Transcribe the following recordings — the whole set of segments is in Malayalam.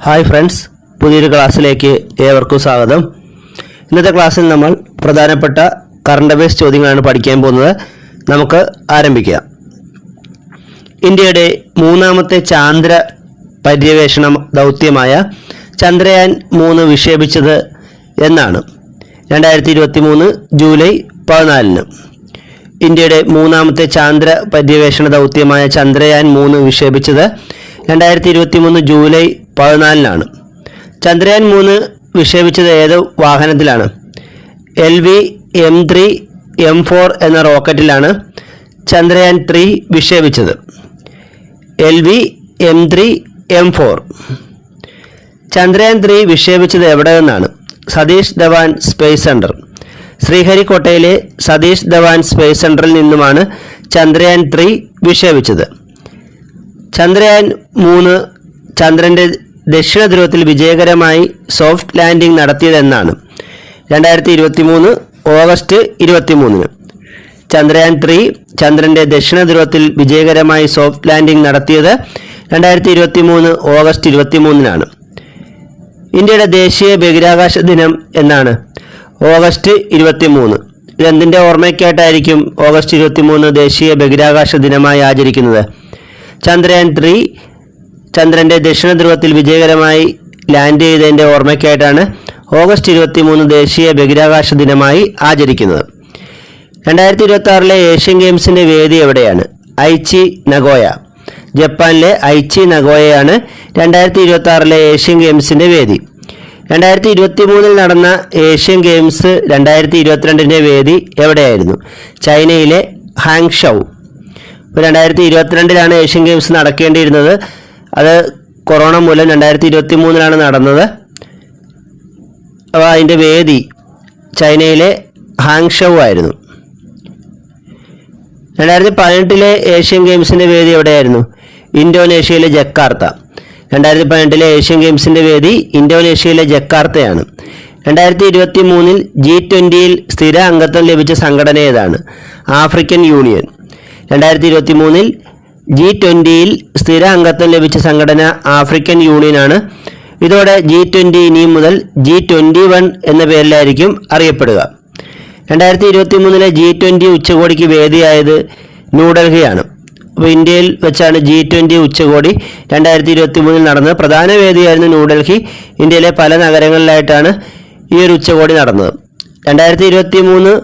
ഹായ് ഫ്രണ്ട്സ്, പുതിയൊരു ക്ലാസ്സിലേക്ക് ഏവർക്കും സ്വാഗതം. ഇന്നത്തെ ക്ലാസ്സിൽ നമ്മൾ പ്രധാനപ്പെട്ട കറണ്ട് അഫയേഴ്സ് ചോദ്യങ്ങളാണ് പഠിക്കാൻ പോകുന്നത്. നമുക്ക് ആരംഭിക്കാം. ഇന്ത്യയുടെ മൂന്നാമത്തെ ചാന്ദ്ര പര്യവേഷണ ദൗത്യമായ ചന്ദ്രയാൻ 3 വിക്ഷേപിച്ചത് എന്നാണ്? 2023 ജൂലൈ 14. ഇന്ത്യയുടെ മൂന്നാമത്തെ ചാന്ദ്ര പര്യവേഷണ ദൗത്യമായ ചന്ദ്രയാൻ 3 വിക്ഷേപിച്ചത് 2023 ജൂലൈ 14 ചന്ദ്രയാൻ 3 വിക്ഷേപിച്ചത് ഏത് വാഹനത്തിലാണ്? LV-M3 M4 എന്ന റോക്കറ്റിലാണ് ചന്ദ്രയാൻ 3 വിക്ഷേപിച്ചത്. LV-M3 M4. ചന്ദ്രയാൻ 3 വിക്ഷേപിച്ചത് എവിടെ നിന്നാണ്? Satish Dhawan space centre. ശ്രീഹരിക്കോട്ടയിലെ സതീഷ് ധവാൻ സ്പേസ് സെൻറ്ററിൽ നിന്നുമാണ് ചന്ദ്രയാൻ 3 വിക്ഷേപിച്ചത്. ചന്ദ്രയാൻ 3 ചന്ദ്രൻ്റെ ദക്ഷിണ ധ്രുവത്തിൽ വിജയകരമായി സോഫ്റ്റ് ലാൻഡിംഗ് നടത്തിയതെന്നാണ്? 2023 ഓഗസ്റ്റ് 23. ചന്ദ്രയാൻ 3 ചന്ദ്രൻ്റെ ദക്ഷിണ ധ്രുവത്തിൽ വിജയകരമായി സോഫ്റ്റ് ലാൻഡിംഗ് നടത്തിയത് 2023 ഓഗസ്റ്റ് 23. ഇന്ത്യയുടെ ദേശീയ ബഹിരാകാശ ദിനം എന്നാണ്? ഓഗസ്റ്റ് 23. ഇതെന്തിൻ്റെ ഓർമ്മയ്ക്കായിട്ടായിരിക്കും ഓഗസ്റ്റ് 23 ദേശീയ ബഹിരാകാശ ദിനമായി ആചരിക്കുന്നത്? ചന്ദ്രയാൻ 3 ചന്ദ്രൻ്റെ ദക്ഷിണ ധ്രുവത്തിൽ വിജയകരമായി ലാൻഡ് ചെയ്തതിൻ്റെ ഓർമ്മയ്ക്കായിട്ടാണ് ഓഗസ്റ്റ് 23 ദേശീയ ബഹിരാകാശ ദിനമായി ആചരിക്കുന്നത്. 2026 ഏഷ്യൻ ഗെയിംസിൻ്റെ വേദി എവിടെയാണ്? Aichi Nagoya. ജപ്പാനിലെ ഐച്ചി നഗോയയാണ് 2026 ഏഷ്യൻ ഗെയിംസിൻ്റെ വേദി. 2023 നടന്ന ഏഷ്യൻ ഗെയിംസ് 2022 വേദി എവിടെയായിരുന്നു? ചൈനയിലെ ഹാങ്ഷൗ. 2022 Asian games നടക്കേണ്ടിയിരുന്നത്. അത് കൊറോണ മൂലം 2023 നടന്നത്. അപ്പോൾ അതിൻ്റെ വേദി ചൈനയിലെ ഹാങ്ഷൗ ആയിരുന്നു. 2018 ഏഷ്യൻ ഗെയിംസിൻ്റെ വേദി എവിടെയായിരുന്നു? ഇന്തോനേഷ്യയിലെ ജക്കാർത്ത. 2018 ഏഷ്യൻ ഗെയിംസിൻ്റെ വേദി ഇന്തോനേഷ്യയിലെ ജക്കാർത്തയാണ്. 2023 G20 സ്ഥിര അംഗത്വം ലഭിച്ച സംഘടന ഏതാണ്? African union. 2023 G20 സ്ഥിര അംഗത്വം ലഭിച്ച സംഘടന ആഫ്രിക്കൻ യൂണിയനാണ്. ഇതോടെ G20 ഇനി മുതൽ G21 എന്ന പേരിലായിരിക്കും അറിയപ്പെടുക. 2023 G20 ഉച്ചകോടിക്ക് വേദിയായത് ന്യൂഡൽഹിയാണ്. അപ്പോൾ ഇന്ത്യയിൽ വെച്ചാണ് G20 ഉച്ചകോടി 2023 നടന്നത്. പ്രധാന വേദിയായിരുന്നു ന്യൂഡൽഹി. ഇന്ത്യയിലെ പല നഗരങ്ങളിലായിട്ടാണ് ഈ ഒരു ഉച്ചകോടി നടന്നത്. 2023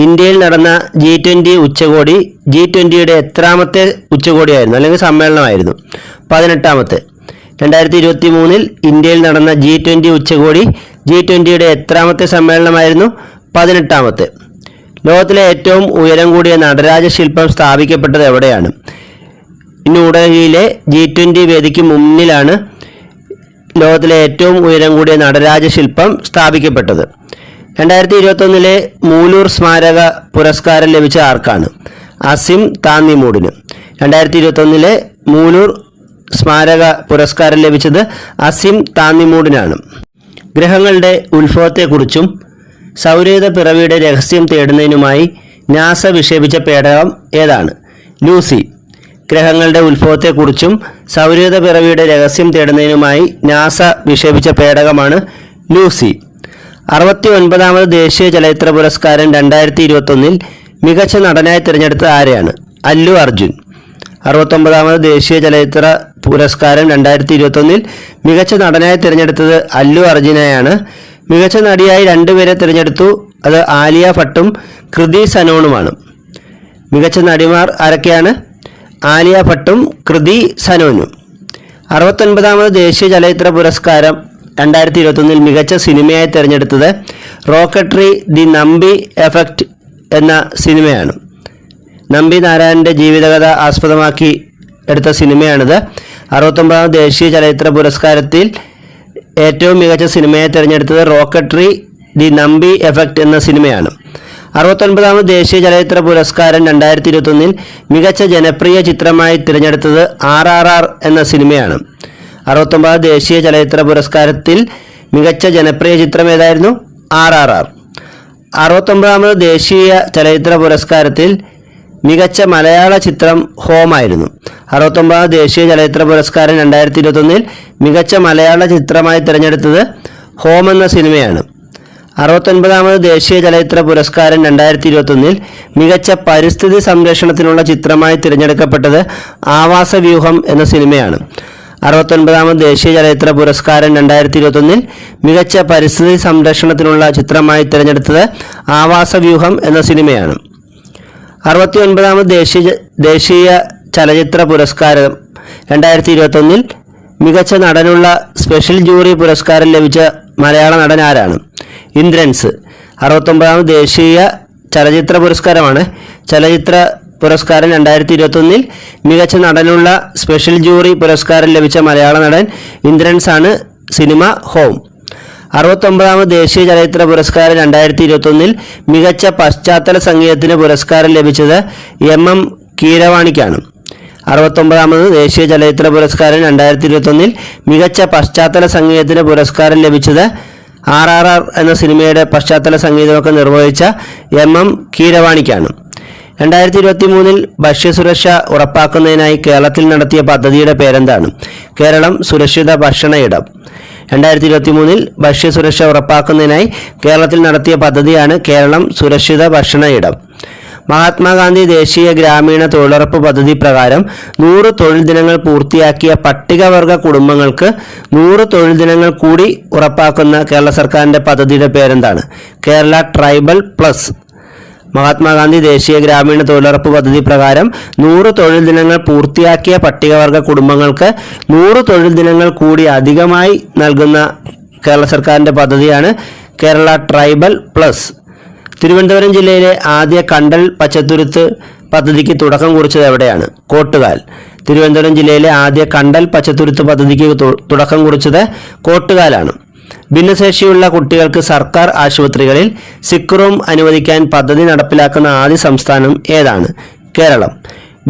ഇന്ത്യയിൽ നടന്ന G20 ഉച്ചകോടി G20യുടെ എത്രാമത്തെ ഉച്ചകോടിയായിരുന്നു അല്ലെങ്കിൽ സമ്മേളനമായിരുന്നു? 18ാമത്തെ. 2023 ഇന്ത്യയിൽ നടന്ന G20 ഉച്ചകോടി G20യുടെ എത്രാമത്തെ സമ്മേളനമായിരുന്നു? 18ാമത്തെ. ലോകത്തിലെ ഏറ്റവും ഉയരം കൂടിയ നടരാജ ശില്പം സ്ഥാപിക്കപ്പെട്ടത് എവിടെയാണ്? ന്യൂഡൽഹിയിലെ G20 വേദിക്ക് മുന്നിലാണ് ലോകത്തിലെ ഏറ്റവും ഉയരം കൂടിയ നടരാജ ശില്പം സ്ഥാപിക്കപ്പെട്ടത്. 2021 മൂലൂർ സ്മാരക പുരസ്കാരം ലഭിച്ച ആർക്കാണ്? അസിം താന്നിമൂടിന്. 2021 മൂലൂർ സ്മാരക പുരസ്കാരം ലഭിച്ചത് അസിം താന്നിമൂടിനാണ്. ഗ്രഹങ്ങളുടെ ഉത്ഭവത്തെക്കുറിച്ചും സൗരയൂഥ പിറവിയുടെ രഹസ്യം തേടുന്നതിനുമായി നാസ വിക്ഷേപിച്ച പേടകം ഏതാണ്? ലൂസി. ഗ്രഹങ്ങളുടെ ഉത്ഭവത്തെക്കുറിച്ചും സൗരയൂഥ പിറവിയുടെ രഹസ്യം തേടുന്നതിനുമായി നാസ വിക്ഷേപിച്ച പേടകമാണ് ലൂസി. 69ാമത് ദേശീയ ചലച്ചിത്ര പുരസ്കാരം 2021 മികച്ച നടനായി തിരഞ്ഞെടുത്തത് ആരെയാണ്? അല്ലു അർജുൻ. 69ാമത് ദേശീയ ചലച്ചിത്ര പുരസ്കാരം 2021 മികച്ച നടനായി തിരഞ്ഞെടുത്തത് അല്ലു അർജുനെയാണ്. മികച്ച നടിയായി 2 പേരെ തിരഞ്ഞെടുത്തു. അത് ആലിയ ഭട്ടും കൃതി സനോണുമാണ്. മികച്ച നടിമാർ ആരൊക്കെയാണ്? ആലിയ ഭട്ടും കൃതി സനോനും. 69ാമത് ദേശീയ ചലച്ചിത്ര പുരസ്കാരം 2021 മികച്ച സിനിമയായി തിരഞ്ഞെടുത്തത് റോക്കറ്ററി ദി നമ്പി എഫക്റ്റ് എന്ന സിനിമയാണ്. നമ്പി നാരായണൻ്റെ ജീവിതകഥ ആസ്പദമാക്കി എടുത്ത സിനിമയാണിത്. 69ാമത് ദേശീയ ചലച്ചിത്ര പുരസ്കാരത്തിൽ ഏറ്റവും മികച്ച സിനിമയായി തിരഞ്ഞെടുത്തത് റോക്കറ്ററി ദി നമ്പി എഫക്റ്റ് എന്ന സിനിമയാണ്. 69ാമത് ദേശീയ ചലച്ചിത്ര പുരസ്കാരം 2021 മികച്ച ജനപ്രിയ ചിത്രമായി തിരഞ്ഞെടുത്തത് RRR എന്ന സിനിമയാണ്. 69ാമത് ദേശീയ ചലച്ചിത്ര പുരസ്കാരത്തിൽ മികച്ച ജനപ്രിയ ചിത്രം ഏതായിരുന്നു? RRR. 69ാമത് ദേശീയ ചലച്ചിത്ര പുരസ്കാരത്തിൽ മികച്ച മലയാള ചിത്രം ഹോം ആയിരുന്നു. 69ാമത് ദേശീയ ചലച്ചിത്ര പുരസ്കാരം 2021 മികച്ച മലയാള ചിത്രമായി തിരഞ്ഞെടുത്തത് ഹോം എന്ന സിനിമയാണ്. 69ാമത് ദേശീയ ചലച്ചിത്ര പുരസ്കാരം 2021 മികച്ച പരിസ്ഥിതി സംരക്ഷണത്തിനുള്ള ചിത്രമായി തിരഞ്ഞെടുക്കപ്പെട്ടത് ആവാസവ്യൂഹം എന്ന സിനിമയാണ്. 69ാമത് ദേശീയ ചലച്ചിത്ര പുരസ്കാരം 2021 മികച്ച പരിസ്ഥിതി സംരക്ഷണത്തിനുള്ള ചിത്രമായി തിരഞ്ഞെടുത്തത് ആവാസവ്യൂഹം എന്ന സിനിമയാണ്. 69ാമത് ദേശീയ ചലച്ചിത്ര പുരസ്കാരം 2021 മികച്ച നടനുള്ള സ്പെഷ്യൽ ജൂറി പുരസ്കാരം ലഭിച്ച മലയാള നടൻ ആരാണ്? ഇന്ദ്രൻസ്. 69ാമത് ദേശീയ ചലച്ചിത്ര പുരസ്കാരമാണ്. ചലച്ചിത്ര പുരസ്കാരം 2021 മികച്ച നടനുള്ള സ്പെഷ്യൽ ജൂറി പുരസ്കാരം ലഭിച്ച മലയാള നടൻ ഇന്ദ്രൻസ് ആണ്. Cinema home. 69ാമത് ദേശീയ ചലച്ചിത്ര പുരസ്കാരം 2021 മികച്ച പശ്ചാത്തല സംഗീതത്തിന് പുരസ്കാരം ലഭിച്ചത് MM കീരവാണിക്കാണ്. 69ാമത് ദേശീയ ചലച്ചിത്ര പുരസ്കാരം 2021 മികച്ച പശ്ചാത്തല സംഗീതത്തിന് പുരസ്കാരം ലഭിച്ചത് RRR എന്ന സിനിമയുടെ പശ്ചാത്തല സംഗീതമൊക്കെ നിർവഹിച്ച MM കീരവാണിക്കാണ്. 2023 ഭക്ഷ്യസുരക്ഷ ഉറപ്പാക്കുന്നതിനായി കേരളത്തിൽ നടത്തിയ പദ്ധതിയുടെ പേരെന്താണ്? കേരളം സുരക്ഷിത ഭക്ഷണ ഇടം. 2023 ഭക്ഷ്യസുരക്ഷ ഉറപ്പാക്കുന്നതിനായി കേരളത്തിൽ നടത്തിയ പദ്ധതിയാണ് കേരളം സുരക്ഷിത ഭക്ഷണ ഇടം. മഹാത്മാഗാന്ധി ദേശീയ ഗ്രാമീണ തൊഴിലുറപ്പ് പദ്ധതി പ്രകാരം 100 തൊഴിൽ ദിനങ്ങൾ പൂർത്തിയാക്കിയ പട്ടികവർഗ കുടുംബങ്ങൾക്ക് 100 തൊഴിൽ ദിനങ്ങൾ കൂടി ഉറപ്പാക്കുന്ന കേരള സർക്കാരിൻ്റെ പദ്ധതിയുടെ പേരെന്താണ്? Kerala tribal plus. മഹാത്മാഗാന്ധി ദേശീയ ഗ്രാമീണ തൊഴിലുറപ്പ് പദ്ധതി പ്രകാരം 100 തൊഴിൽ ദിനങ്ങൾ പൂർത്തിയാക്കിയ പട്ടികവർഗ കുടുംബങ്ങൾക്ക് 100 തൊഴിൽ ദിനങ്ങൾ കൂടി അധികമായി നൽകുന്ന കേരള സർക്കാരിൻ്റെ പദ്ധതിയാണ് കേരള ട്രൈബൽ പ്ലസ്. തിരുവനന്തപുരം ജില്ലയിലെ ആദ്യ കണ്ടൽ പച്ചത്തുരുത്ത് പദ്ധതിക്ക് തുടക്കം കുറിച്ചത് എവിടെയാണ്? കോട്ടുകാൽ. തിരുവനന്തപുരം ജില്ലയിലെ ആദ്യ കണ്ടൽ പച്ചത്തുരുത്ത് പദ്ധതിക്ക് തുടക്കം കുറിച്ചത് കോട്ടുകാലാണ്. ഭിന്നശേഷിയുള്ള കുട്ടികൾക്ക് സർക്കാർ ആശുപത്രികളിൽ സിക്ക് റൂം അനുവദിക്കാൻ പദ്ധതി നടപ്പിലാക്കുന്ന ആദ്യ സംസ്ഥാനം ഏതാണ്? കേരളം.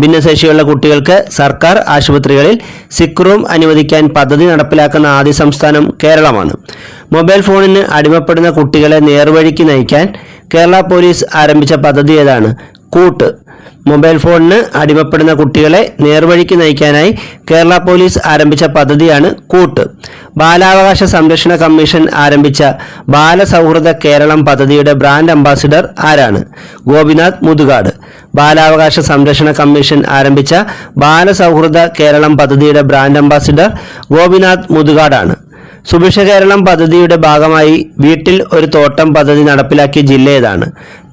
ഭിന്നശേഷിയുള്ള കുട്ടികൾക്ക് സർക്കാർ ആശുപത്രികളിൽ സിക്ക് റൂം അനുവദിക്കാൻ പദ്ധതി നടപ്പിലാക്കുന്ന ആദ്യ സംസ്ഥാനം കേരളമാണ്. മൊബൈൽ ഫോണിന് അടിമപ്പെടുന്ന കുട്ടികളെ നേർവഴിക്ക് നയിക്കാൻ കേരള പോലീസ് ആരംഭിച്ച പദ്ധതി ഏതാണ്? കൂട്ട്. മൊബൈൽ ഫോണിന് അടിമപ്പെടുന്ന കുട്ടികളെ നേർവഴിക്ക് നയിക്കാനായി കേരള പോലീസ് ആരംഭിച്ച പദ്ധതിയാണ് കൂട്ട്. ബാലാവകാശ സംരക്ഷണ കമ്മീഷൻ ആരംഭിച്ച ബാലസൗഹൃദ കേരളം പദ്ധതിയുടെ ബ്രാൻഡ് അംബാസിഡർ ആരാണ്? ഗോപിനാഥ് മുതുകാട്. ബാലാവകാശ സംരക്ഷണ കമ്മീഷൻ ആരംഭിച്ച ബാലസൗഹൃദ കേരളം പദ്ധതിയുടെ ബ്രാൻഡ് അംബാസിഡർ ഗോപിനാഥ് മുതുകാടാണ്. സുഭിക്ഷ കേരളം പദ്ധതിയുടെ ഭാഗമായി വീട്ടിൽ ഒരു തോട്ടം പദ്ധതി നടപ്പിലാക്കിയ ജില്ല ഏതാണ്?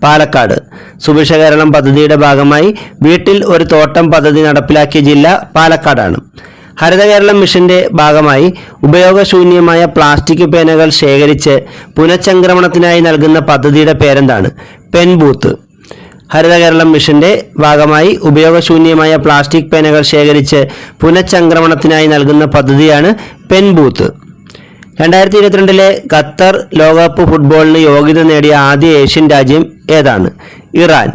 പാലക്കാട്. സുഭിക്ഷ കേരളം പദ്ധതിയുടെ ഭാഗമായി വീട്ടിൽ ഒരു തോട്ടം പദ്ധതി നടപ്പിലാക്കിയ ജില്ല പാലക്കാടാണ്. ഹരിത കേരളം മിഷന്റെ ഭാഗമായി ഉപയോഗശൂന്യമായ പ്ലാസ്റ്റിക് പേനകൾ ശേഖരിച്ച് പുനഃചംക്രമണത്തിനായി നൽകുന്ന പദ്ധതിയുടെ പേരെന്താണ്? പെൻബൂത്ത്. ഹരിത കേരളം മിഷന്റെ ഭാഗമായി ഉപയോഗശൂന്യമായ പ്ലാസ്റ്റിക് പേനകൾ ശേഖരിച്ച് പുനഃചംക്രമണത്തിനായി നൽകുന്ന പദ്ധതിയാണ് പെൻബൂത്ത്. 2022 ഖത്തർ ലോകകപ്പ് ഫുട്ബോളിന് യോഗ്യത നേടിയ ആദ്യ ഏഷ്യൻ രാജ്യം ഏതാണ്? ഇറാൻ.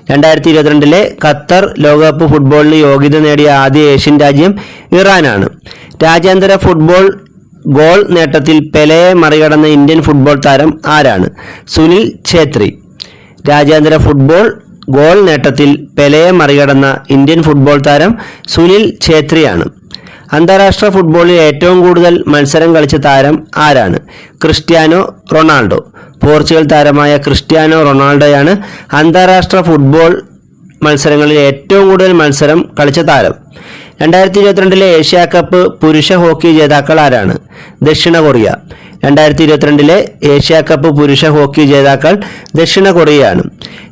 2022 ഖത്തർ ലോകകപ്പ് ഫുട്ബോളിന് യോഗ്യത നേടിയ ആദ്യ ഏഷ്യൻ രാജ്യം ഇറാനാണ്. രാജ്യാന്തര ഫുട്ബോൾ ഗോൾ നേട്ടത്തിൽ പെലെയെ മറികടന്ന ഇന്ത്യൻ ഫുട്ബോൾ താരം ആരാണ്? സുനിൽ ഛേത്രി. രാജ്യാന്തര ഫുട്ബോൾ ഗോൾ നേട്ടത്തിൽ പെലെയെ മറികടന്ന ഇന്ത്യൻ ഫുട്ബോൾ താരം സുനിൽ ഛേത്രിയാണ്. അന്താരാഷ്ട്ര ഫുട്ബോളിൽ ഏറ്റവും കൂടുതൽ മത്സരം കളിച്ച താരം ആരാണ്? Cristiano Ronaldo. പോർച്ചുഗൽ താരമായ ക്രിസ്ത്യാനോ റൊണാൾഡോയാണ് അന്താരാഷ്ട്ര ഫുട്ബോൾ മത്സരങ്ങളിൽ ഏറ്റവും കൂടുതൽ മത്സരം കളിച്ച താരം. 2022 ഏഷ്യ കപ്പ് പുരുഷ ഹോക്കി ജേതാക്കൾ ആരാണ്? ദക്ഷിണ കൊറിയ. 2022 ഏഷ്യ കപ്പ് പുരുഷ ഹോക്കി ജേതാക്കൾ ദക്ഷിണ കൊറിയയാണ്.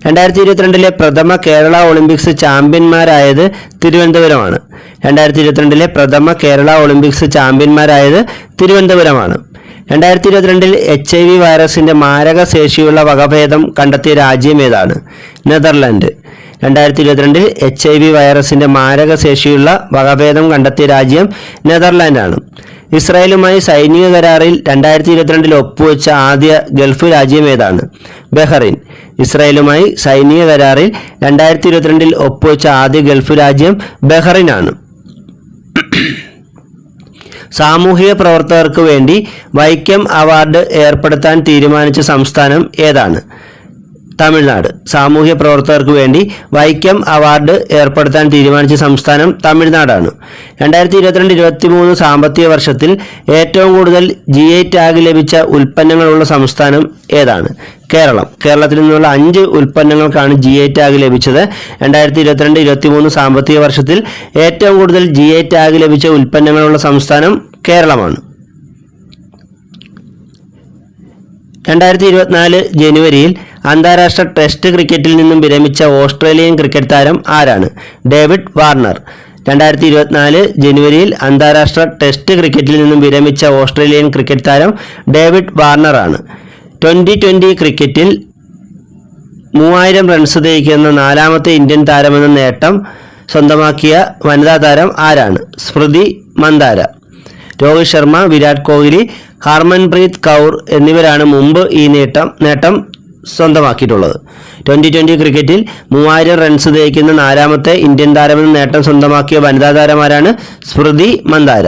2022 പ്രഥമ കേരള ഒളിമ്പിക്സ് ചാമ്പ്യന്മാരായത് തിരുവനന്തപുരമാണ്. 2022 പ്രഥമ കേരള ഒളിമ്പിക്സ് ചാമ്പ്യന്മാരായത് തിരുവനന്തപുരമാണ്. 2022 HIV വൈറസിന്റെ മാരക ശേഷിയുള്ള വകഭേദം കണ്ടെത്തിയ രാജ്യം ഏതാണ്? നെതർലൻഡ്. 2022 HIV വൈറസിന്റെ മാരക ശേഷിയുള്ള വകഭേദം കണ്ടെത്തിയ രാജ്യം നെതർലാൻഡാണ്. ഇസ്രായേലുമായി സൈനിക കരാറിൽ 2022 ഒപ്പുവെച്ച ആദ്യ ഗൾഫ് രാജ്യം ഏതാണ്? ബഹ്റൈൻ. ഇസ്രായേലുമായി സൈനിക കരാറിൽ 2022 ഒപ്പുവെച്ച ആദ്യ ഗൾഫ് രാജ്യം ബഹ്റൈനാണ്. സാമൂഹിക പ്രവർത്തകർക്ക് വേണ്ടി വൈക്കം അവാർഡ് ഏർപ്പെടുത്താൻ തീരുമാനിച്ച സംസ്ഥാനം ഏതാണ്? തമിഴ്നാട്. സാമൂഹ്യ പ്രവർത്തകർക്ക് വേണ്ടി വൈക്കം അവാർഡ് ഏർപ്പെടുത്താൻ തീരുമാനിച്ച സംസ്ഥാനം തമിഴ്നാടാണ്. 2022-23 സാമ്പത്തിക വർഷത്തിൽ ഏറ്റവും കൂടുതൽ GI ടാഗ് ലഭിച്ച ഉൽപ്പന്നങ്ങളുള്ള സംസ്ഥാനം ഏതാണ്? കേരളം. കേരളത്തിൽ നിന്നുള്ള 5 ഉൽപ്പന്നങ്ങൾക്കാണ് GI ടാഗ് ലഭിച്ചത്. 2022-23 സാമ്പത്തിക വർഷത്തിൽ ഏറ്റവും കൂടുതൽ GI ടാഗ് ലഭിച്ച ഉൽപ്പന്നങ്ങളുള്ള സംസ്ഥാനം കേരളമാണ്. 2024 ജനുവരിയിൽ അന്താരാഷ്ട്ര ടെസ്റ്റ് ക്രിക്കറ്റിൽ നിന്നും വിരമിച്ച ഓസ്ട്രേലിയൻ ക്രിക്കറ്റ് താരം ആരാണ്? David Warner. 2024 ജനുവരിയിൽ അന്താരാഷ്ട്ര ടെസ്റ്റ് ക്രിക്കറ്റിൽ നിന്നും വിരമിച്ച ഓസ്ട്രേലിയൻ ക്രിക്കറ്റ് താരം ഡേവിഡ് വാർണർ ആണ്. 2020 ക്രിക്കറ്റിൽ 3000 റൺസ് തികയ്ക്കുന്ന 4ാമത്തെ ഇന്ത്യൻ താരമെന്ന നേട്ടം സ്വന്തമാക്കിയ വനിതാ താരം ആരാണ്? സ്മൃതി മന്ദാന. രോഹിത് ശർമ്മ, വിരാട് കോഹ്ലി, ഹർമൻപ്രീത് കൗർ എന്നിവരാണ് മുമ്പ് ഈ നേട്ടം സ്വന്തമാക്കിയിട്ടുള്ളത്. 2020 ക്രിക്കറ്റിൽ 3000 റൺസ് തികയ്ക്കുന്ന 4ാമത്തെ ഇന്ത്യൻ താരമെന്ന നേട്ടം സ്വന്തമാക്കിയ വനിതാ താരമാരാണ്? സ്മൃതി മന്ദാന.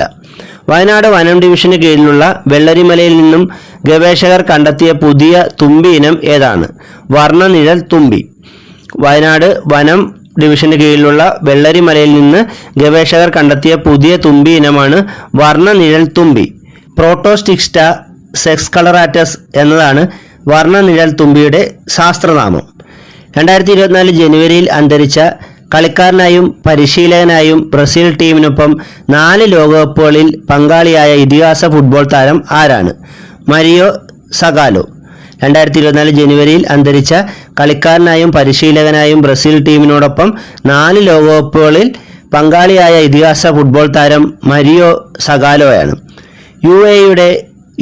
വയനാട് വനം ഡിവിഷന് കീഴിലുള്ള വെള്ളരിമലയിൽ നിന്നും ഗവേഷകർ കണ്ടെത്തിയ പുതിയ തുമ്പി ഇനം ഏതാണ്? വർണ്ണനിഴൽ തുമ്പി. വയനാട് വനം ഡിവിഷന് കീഴിലുള്ള വെള്ളരിമലയിൽ നിന്ന് ഗവേഷകർ കണ്ടെത്തിയ പുതിയ തുമ്പി ഇനമാണ് വർണ്ണനിഴൽ തുമ്പി. പ്രോട്ടോസ്റ്റിക്സ്റ്റ സെക്സ്കളറാറ്റസ് എന്നതാണ് വർണ്ണനിഴൽ തുമ്പിയുടെ ശാസ്ത്രനാമം. 2024 ജനുവരിയിൽ അന്തരിച്ച കളിക്കാരനായും പരിശീലകനായും ബ്രസീൽ ടീമിനൊപ്പം 4 ലോകകപ്പുകളിൽ പങ്കാളിയായ ഇതിഹാസ ഫുട്ബോൾ താരം ആരാണ്? മരിയോ സഗാലോ. 2024 ജനുവരിയിൽ അന്തരിച്ച കളിക്കാരനായും പരിശീലകനായും ബ്രസീൽ ടീമിനോടൊപ്പം 4 ലോകകപ്പുകളിൽ പങ്കാളിയായ ഇതിഹാസ ഫുട്ബോൾ താരം മരിയോ സഗാലോയാണ്. UAEയുടെ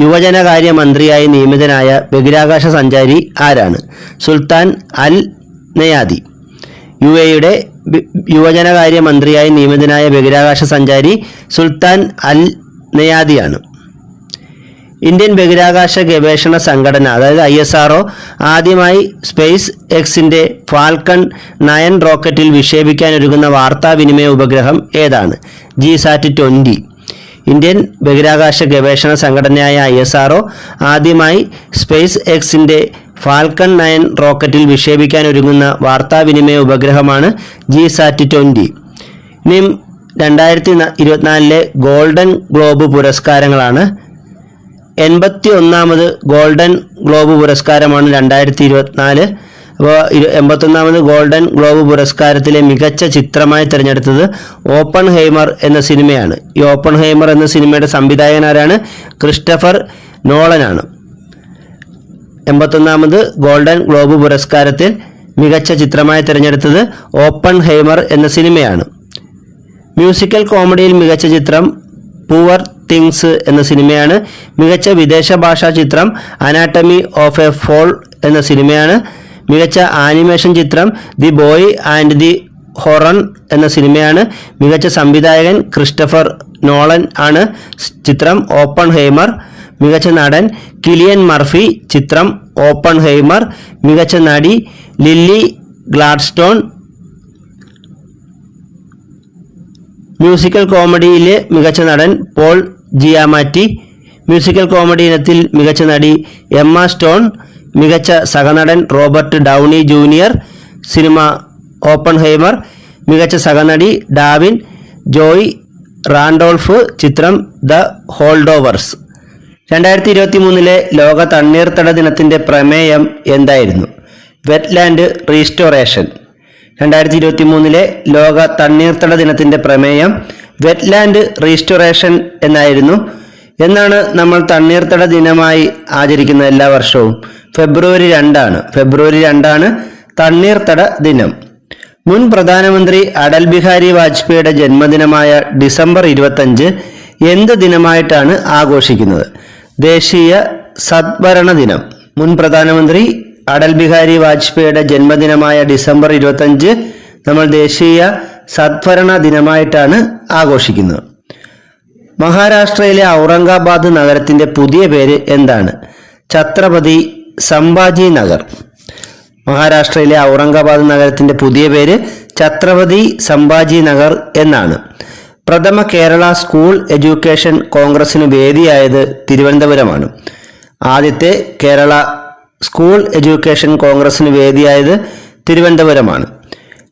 യുവജനകാര്യ മന്ത്രിയായി നിയമിതനായ ബഹിരാകാശ സഞ്ചാരി ആരാണ്? സുൽത്താൻ അൽ നയാദി. UAEയുടെ യുവജനകാര്യ മന്ത്രിയായി നിയമിതനായ ബഹിരാകാശ സഞ്ചാരി സുൽത്താൻ അൽ നയാദിയാണ്. ഇന്ത്യൻ ബഹിരാകാശ ഗവേഷണ സംഘടന അതായത് ISRO ആദ്യമായി സ്പേസ് എക്സിൻ്റെ ഫാൽക്കൺ 9 റോക്കറ്റിൽ വിക്ഷേപിക്കാനൊരുങ്ങുന്ന വാർത്താവിനിമയ ഉപഗ്രഹം ഏതാണ്? GSAT-20. ഇന്ത്യൻ ബഹിരാകാശ ഗവേഷണ സംഘടനയായ ISRO ആദ്യമായി സ്പേസ് എക്സിൻ്റെ ഫാൽക്കൺ 9 റോക്കറ്റിൽ വിക്ഷേപിക്കാനൊരുങ്ങുന്ന വാർത്താവിനിമയ ഉപഗ്രഹമാണ് GSAT-20. ഇനിയും 2024 ഗോൾഡൻ ഗ്ലോബ് പുരസ്കാരങ്ങളാണ്. 81ാമത് ഗോൾഡൻ ഗ്ലോബ് പുരസ്കാരമാണ് 2024. അപ്പോൾ 81ാമത് ഗോൾഡൻ ഗ്ലോബ് പുരസ്കാരത്തിലെ മികച്ച ചിത്രമായി തിരഞ്ഞെടുത്തത് ഓപ്പൺ ഹെയ്മർ എന്ന സിനിമയാണ്. ഈ ഓപ്പൺ ഹെയ്മർ എന്ന സിനിമയുടെ സംവിധായകൻ ആരാണ്? ക്രിസ്റ്റഫർ നോളനാണ്. 81ാമത് ഗോൾഡൻ ഗ്ലോബ് പുരസ്കാരത്തിൽ മികച്ച ചിത്രമായി തിരഞ്ഞെടുത്തത് ഓപ്പൺ ഹെയ്മർ എന്ന സിനിമയാണ്. മ്യൂസിക്കൽ കോമഡിയിൽ മികച്ച ചിത്രം പൂവർ തിങ്സ് എന്ന സിനിമയാണ്. മികച്ച വിദേശ ഭാഷാ ചിത്രം അനാട്ടമി ഓഫ് എ ഫോൾ എന്ന സിനിമയാണ്. മികച്ച ആനിമേഷൻ ചിത്രം ദി ബോയ് ആൻഡ് ദി ഹൊറൺ എന്ന സിനിമയാണ്. മികച്ച സംവിധായകൻ ക്രിസ്റ്റഫർ നോളൻ ആണ്. ചിത്രം ഓപ്പൺ ഹെയ്മർ. മികച്ച നടൻ കിലിയൻ മർഫി. ചിത്രം ഓപ്പൺ ഹെയ്മർ. മികച്ച നടി ലില്ലി ഗ്ലാഡ്സ്റ്റോൺ. മ്യൂസിക്കൽ കോമഡിയിലെ മികച്ച നടൻ പോൾ ജിയാമാറ്റി. മ്യൂസിക്കൽ കോമഡി ഇനത്തിൽ മികച്ച നടി എമ്മ സ്റ്റോൺ. മികച്ച സഹനടൻ റോബർട്ട് ഡൗണി ജൂനിയർ. സിനിമ ഓപ്പൺ ഹെയ്മർ. മികച്ച സഹനടി ഡാവിൻ ജോയ് റാൻഡോൾഫ്. ചിത്രം ദ ഹോൾഡോവേഴ്സ്. 2023 ലോക തണ്ണീർത്തട ദിനത്തിൻ്റെ പ്രമേയം എന്തായിരുന്നു? Wetland restoration. 2023 ലോക തണ്ണീർത്തട ദിനത്തിൻ്റെ പ്രമേയം വെറ്റ്ലാൻഡ് റീസ്റ്റോറേഷൻ എന്നായിരുന്നു. എന്നാണ് നമ്മൾ തണ്ണീർത്തട ദിനമായി ആചരിക്കുന്നത് എല്ലാ വർഷവും? ഫെബ്രുവരി 2 ഫെബ്രുവരി 2 തണ്ണീർത്തട ദിനം. മുൻ പ്രധാനമന്ത്രി അടൽ ബിഹാരി വാജ്പേയിയുടെ ജന്മദിനമായ ഡിസംബർ 25 എന്ത് ദിനമായിട്ടാണ് ആഘോഷിക്കുന്നത്? ദേശീയ സദ്ഭരണ ദിനം. മുൻ പ്രധാനമന്ത്രി അടൽ ബിഹാരി വാജ്പേയിയുടെ ജന്മദിനമായ ഡിസംബർ 25 നമ്മൾ ദേശീയ സദ്ഭരണ ദിനമായിട്ടാണ് ആഘോഷിക്കുന്നത്. മഹാരാഷ്ട്രയിലെ ഔറംഗാബാദ് നഗരത്തിൻ്റെ പുതിയ പേര് എന്താണ്? ഛത്രപതി സംഭാജി നഗർ. മഹാരാഷ്ട്രയിലെ ഔറംഗാബാദ് നഗരത്തിൻ്റെ പുതിയ പേര് ഛത്രപതി സംഭാജി നഗർ എന്നാണ്. പ്രഥമ കേരള സ്കൂൾ എഡ്യൂക്കേഷൻ കോൺഗ്രസിന് വേദിയായത് തിരുവനന്തപുരമാണ്. ആദ്യത്തെ കേരള സ്കൂൾ എഡ്യൂക്കേഷൻ കോൺഗ്രസിന് വേദിയായത് തിരുവനന്തപുരമാണ്.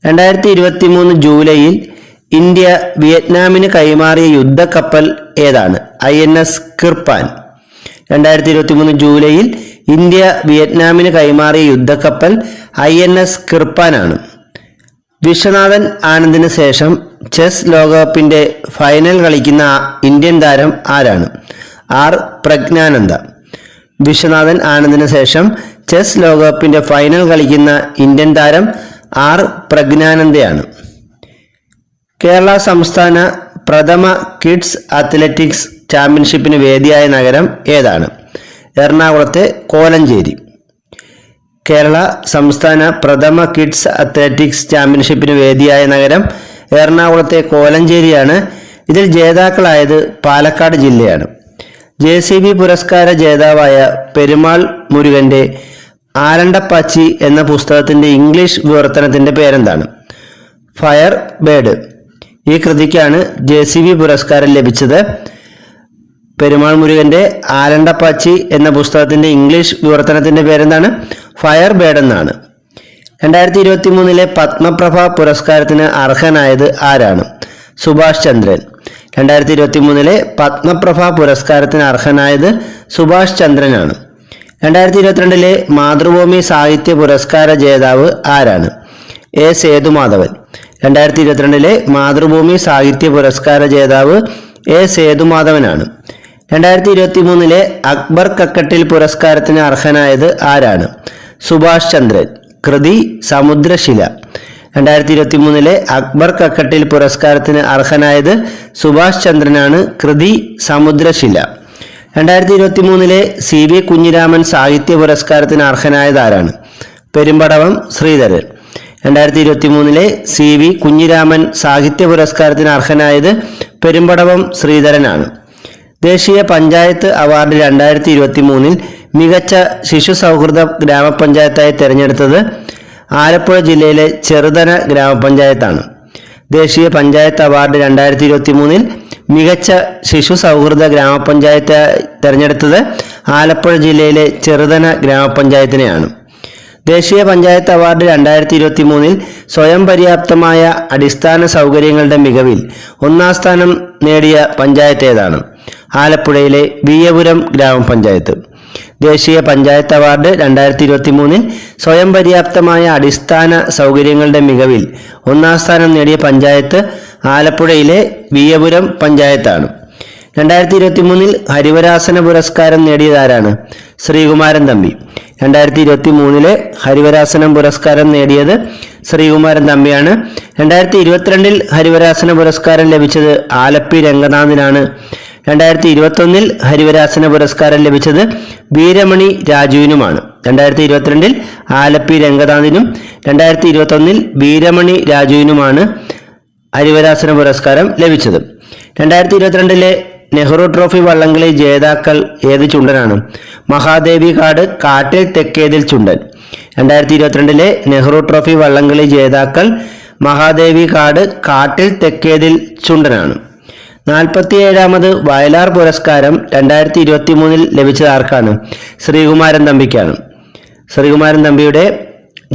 2023 ജൂലൈയിൽ ഇന്ത്യ വിയറ്റ്നാമിന് കൈമാറിയ യുദ്ധക്കപ്പൽ ഏതാണ്? INS കിർപ്പാൻ. 2023 ജൂലൈയിൽ ഇന്ത്യ വിയറ്റ്നാമിന് കൈമാറിയ യുദ്ധക്കപ്പൽ INS കിർപ്പാനാണ്. വിശ്വനാഥൻ ആനന്ദിന് ശേഷം ചെസ് ലോകകപ്പിന്റെ ഫൈനൽ കളിക്കുന്ന ഇന്ത്യൻ താരം ആരാണ്? R പ്രജ്ഞാനന്ദ. വിശ്വനാഥൻ ആനന്ദിന് ശേഷം ചെസ് ലോകകപ്പിന്റെ ഫൈനൽ കളിക്കുന്ന ഇന്ത്യൻ താരം R പ്രജ്ഞാനന്ദയാണ്. കേരള സംസ്ഥാന പ്രഥമ കിഡ്സ് അത്ലറ്റിക്സ് ചാമ്പ്യൻഷിപ്പിന് വേദിയായ നഗരം ഏതാണ്? എറണാകുളത്തെ കോലഞ്ചേരി. കേരള സംസ്ഥാന പ്രഥമ കിഡ്സ് അത്ലറ്റിക്സ് ചാമ്പ്യൻഷിപ്പിന് വേദിയായ നഗരം എറണാകുളത്തെ കോലഞ്ചേരിയാണ്. ഇതിൽ ജേതാക്കളായത് പാലക്കാട് ജില്ലയാണ്. JCB പുരസ്കാര ജേതാവായ പെരുമാൾ മുരുകന്റെ ആലണ്ടപ്പാച്ചി എന്ന പുസ്തകത്തിന്റെ ഇംഗ്ലീഷ് വിവർത്തനത്തിന്റെ പേരെന്താണ്? Fire bird. ഈ കൃതിക്കാണ് JCB പുരസ്കാരം ലഭിച്ചത്. പെരുമാൾ മുരുകന്റെ ആലണ്ടപ്പാച്ചി എന്ന പുസ്തകത്തിന്റെ ഇംഗ്ലീഷ് വിവർത്തനത്തിന്റെ പേരെന്താണ്? ഫയർ ബേഡ് എന്നാണ്. 2023 പത്മപ്രഭ പുരസ്കാരത്തിന് അർഹനായത് ആരാണ്? സുഭാഷ് ചന്ദ്രൻ. 2023 പത്മപ്രഭ പുരസ്കാരത്തിന് അർഹനായത് സുഭാഷ് ചന്ദ്രനാണ്. 2022 മാതൃഭൂമി സാഹിത്യ പുരസ്കാര ജേതാവ് ആരാണ്? A സേതുമാധവൻ. 2022 മാതൃഭൂമി സാഹിത്യ പുരസ്കാര ജേതാവ് A സേതുമാധവനാണ്. 2023 അക്ബർ കക്കട്ടിൽ പുരസ്കാരത്തിന് അർഹനായത് ആരാണ്? സുഭാഷ് ചന്ദ്രൻ. കൃതി സമുദ്രശില. 2023 അക്ബർ കക്കട്ടിൽ പുരസ്കാരത്തിന് അർഹനായത് സുഭാഷ് ചന്ദ്രനാണ്. കൃതി സമുദ്രശില. 2023 CV കുഞ്ഞിരാമൻ സാഹിത്യ പുരസ്കാരത്തിന് അർഹനായത് ആരാണ്? പെരുമ്പടവം ശ്രീധരൻ. 2023 CV കുഞ്ഞിരാമൻ സാഹിത്യ പുരസ്കാരത്തിന് അർഹനായത് പെരുമ്പടവം ശ്രീധരനാണ്. ദേശീയ പഞ്ചായത്ത് അവാർഡ് 2023 മികച്ച ശിശു സൗഹൃദ ഗ്രാമപഞ്ചായത്തായി തിരഞ്ഞെടുത്തത് ആലപ്പുഴ ജില്ലയിലെ ചെറുതന ഗ്രാമപഞ്ചായത്താണ്. ദേശീയ പഞ്ചായത്ത് അവാർഡ് 2023 മികച്ച ശിശു സൗഹൃദ ഗ്രാമപഞ്ചായത്തായി തിരഞ്ഞെടുത്തത് ആലപ്പുഴ ജില്ലയിലെ ചെറുതന ഗ്രാമപഞ്ചായത്തിനെയാണ്. ദേശീയ പഞ്ചായത്ത് അവാർഡ് 2023 സ്വയം പര്യാപ്തമായ അടിസ്ഥാന സൗകര്യങ്ങളുടെ മികവിൽ 1ാം സ്ഥാനം നേടിയ പഞ്ചായത്ത് ഏതാണ്? ആലപ്പുഴയിലെ വിയ്യപുരം ഗ്രാമപഞ്ചായത്ത്. ദേശീയ പഞ്ചായത്ത് അവാർഡ് 2023 സ്വയം പര്യാപ്തമായ അടിസ്ഥാന സൗകര്യങ്ങളുടെ മികവിൽ 1ാം സ്ഥാനം നേടിയ പഞ്ചായത്ത് ആലപ്പുഴയിലെ വിയ്യപുരം പഞ്ചായത്താണ്. 2023 ഹരിവരാസന പുരസ്കാരം നേടിയതാരാണ്? ശ്രീകുമാരൻ തമ്പി. 2023 ഹരിവരാസനം പുരസ്കാരം നേടിയത് ശ്രീകുമാരൻ തമ്പിയാണ്. 2022 ഹരിവരാസന പുരസ്കാരം ലഭിച്ചത് ആലപ്പി രംഗനാഥിനാണ്. 2021 ഹരിവരാസന പുരസ്കാരം ലഭിച്ചത് വീരമണി രാജുവിനുമാണ്. 2022 ആലപ്പി രംഗനാഥിനും 2021 വീരമണി രാജുവിനുമാണ് ഹരിവരാസന പുരസ്കാരം ലഭിച്ചത്. 2022 നെഹ്റു ട്രോഫി വള്ളംകളി ജേതാക്കൾ ഏത് ചുണ്ടനാണ്? മഹാദേവി കാട് കാട്ടിൽ തെക്കേതിൽ ചുണ്ടൻ. 2022 നെഹ്റു ട്രോഫി വള്ളംകളി ജേതാക്കൾ മഹാദേവി കാട് കാട്ടിൽ തെക്കേതിൽ ചുണ്ടനാണ്. 47ാമത് വയലാർ പുരസ്കാരം 2023 ലഭിച്ചത് ആർക്കാണ്? ശ്രീകുമാരൻ തമ്പിക്കാണ്. ശ്രീകുമാരൻ തമ്പിയുടെ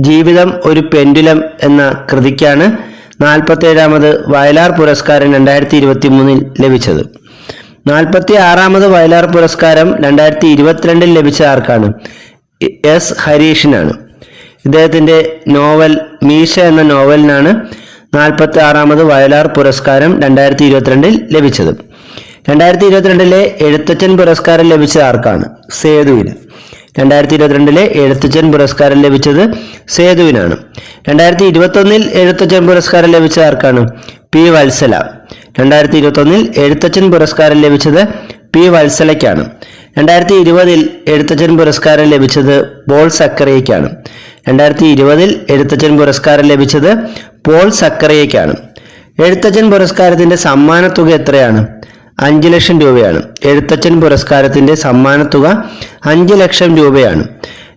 ജീവിതം ഒരു പെൻഡുലം എന്ന കൃതിക്കാണ് 47ാമത് വയലാർ പുരസ്കാരം 2023 ലഭിച്ചത്. 46ാമത് വയലാർ പുരസ്കാരം 2022 ലഭിച്ച ആർക്കാണ്? S ഹരീഷിനാണ്. ഇദ്ദേഹത്തിന്റെ നോവൽ മീശ എന്ന നോവലിനാണ് 46ാമത് വയലാർ പുരസ്കാരം 2022 ലഭിച്ചത്. 2022 എഴുത്തച്ഛൻ പുരസ്കാരം ലഭിച്ചത് ആർക്കാണ്? സേതുവിന്. 2022 എഴുത്തച്ഛൻ പുരസ്കാരം ലഭിച്ചത് സേതുവിനാണ്. 2021 എഴുത്തച്ഛൻ പുരസ്കാരം ലഭിച്ചത് ആർക്കാണ്? P വത്സല. 2021 എഴുത്തച്ഛൻ പുരസ്കാരം ലഭിച്ചത് P വത്സലയ്ക്കാണ്. 2020 എഴുത്തച്ഛൻ പുരസ്കാരം ലഭിച്ചത് പോൾ സക്കറിയയ്ക്കാണ്. 2020 എഴുത്തച്ഛൻ പുരസ്കാരം ലഭിച്ചത് പോൾ സക്കറിയയ്ക്കാണ്. എഴുത്തച്ഛൻ പുരസ്കാരത്തിന്റെ സമ്മാനത്തുക എത്രയാണ്? 5 ലക്ഷം രൂപയാണ്. എഴുത്തച്ഛൻ പുരസ്കാരത്തിന്റെ സമ്മാനത്തുക 5 ലക്ഷം രൂപയാണ്.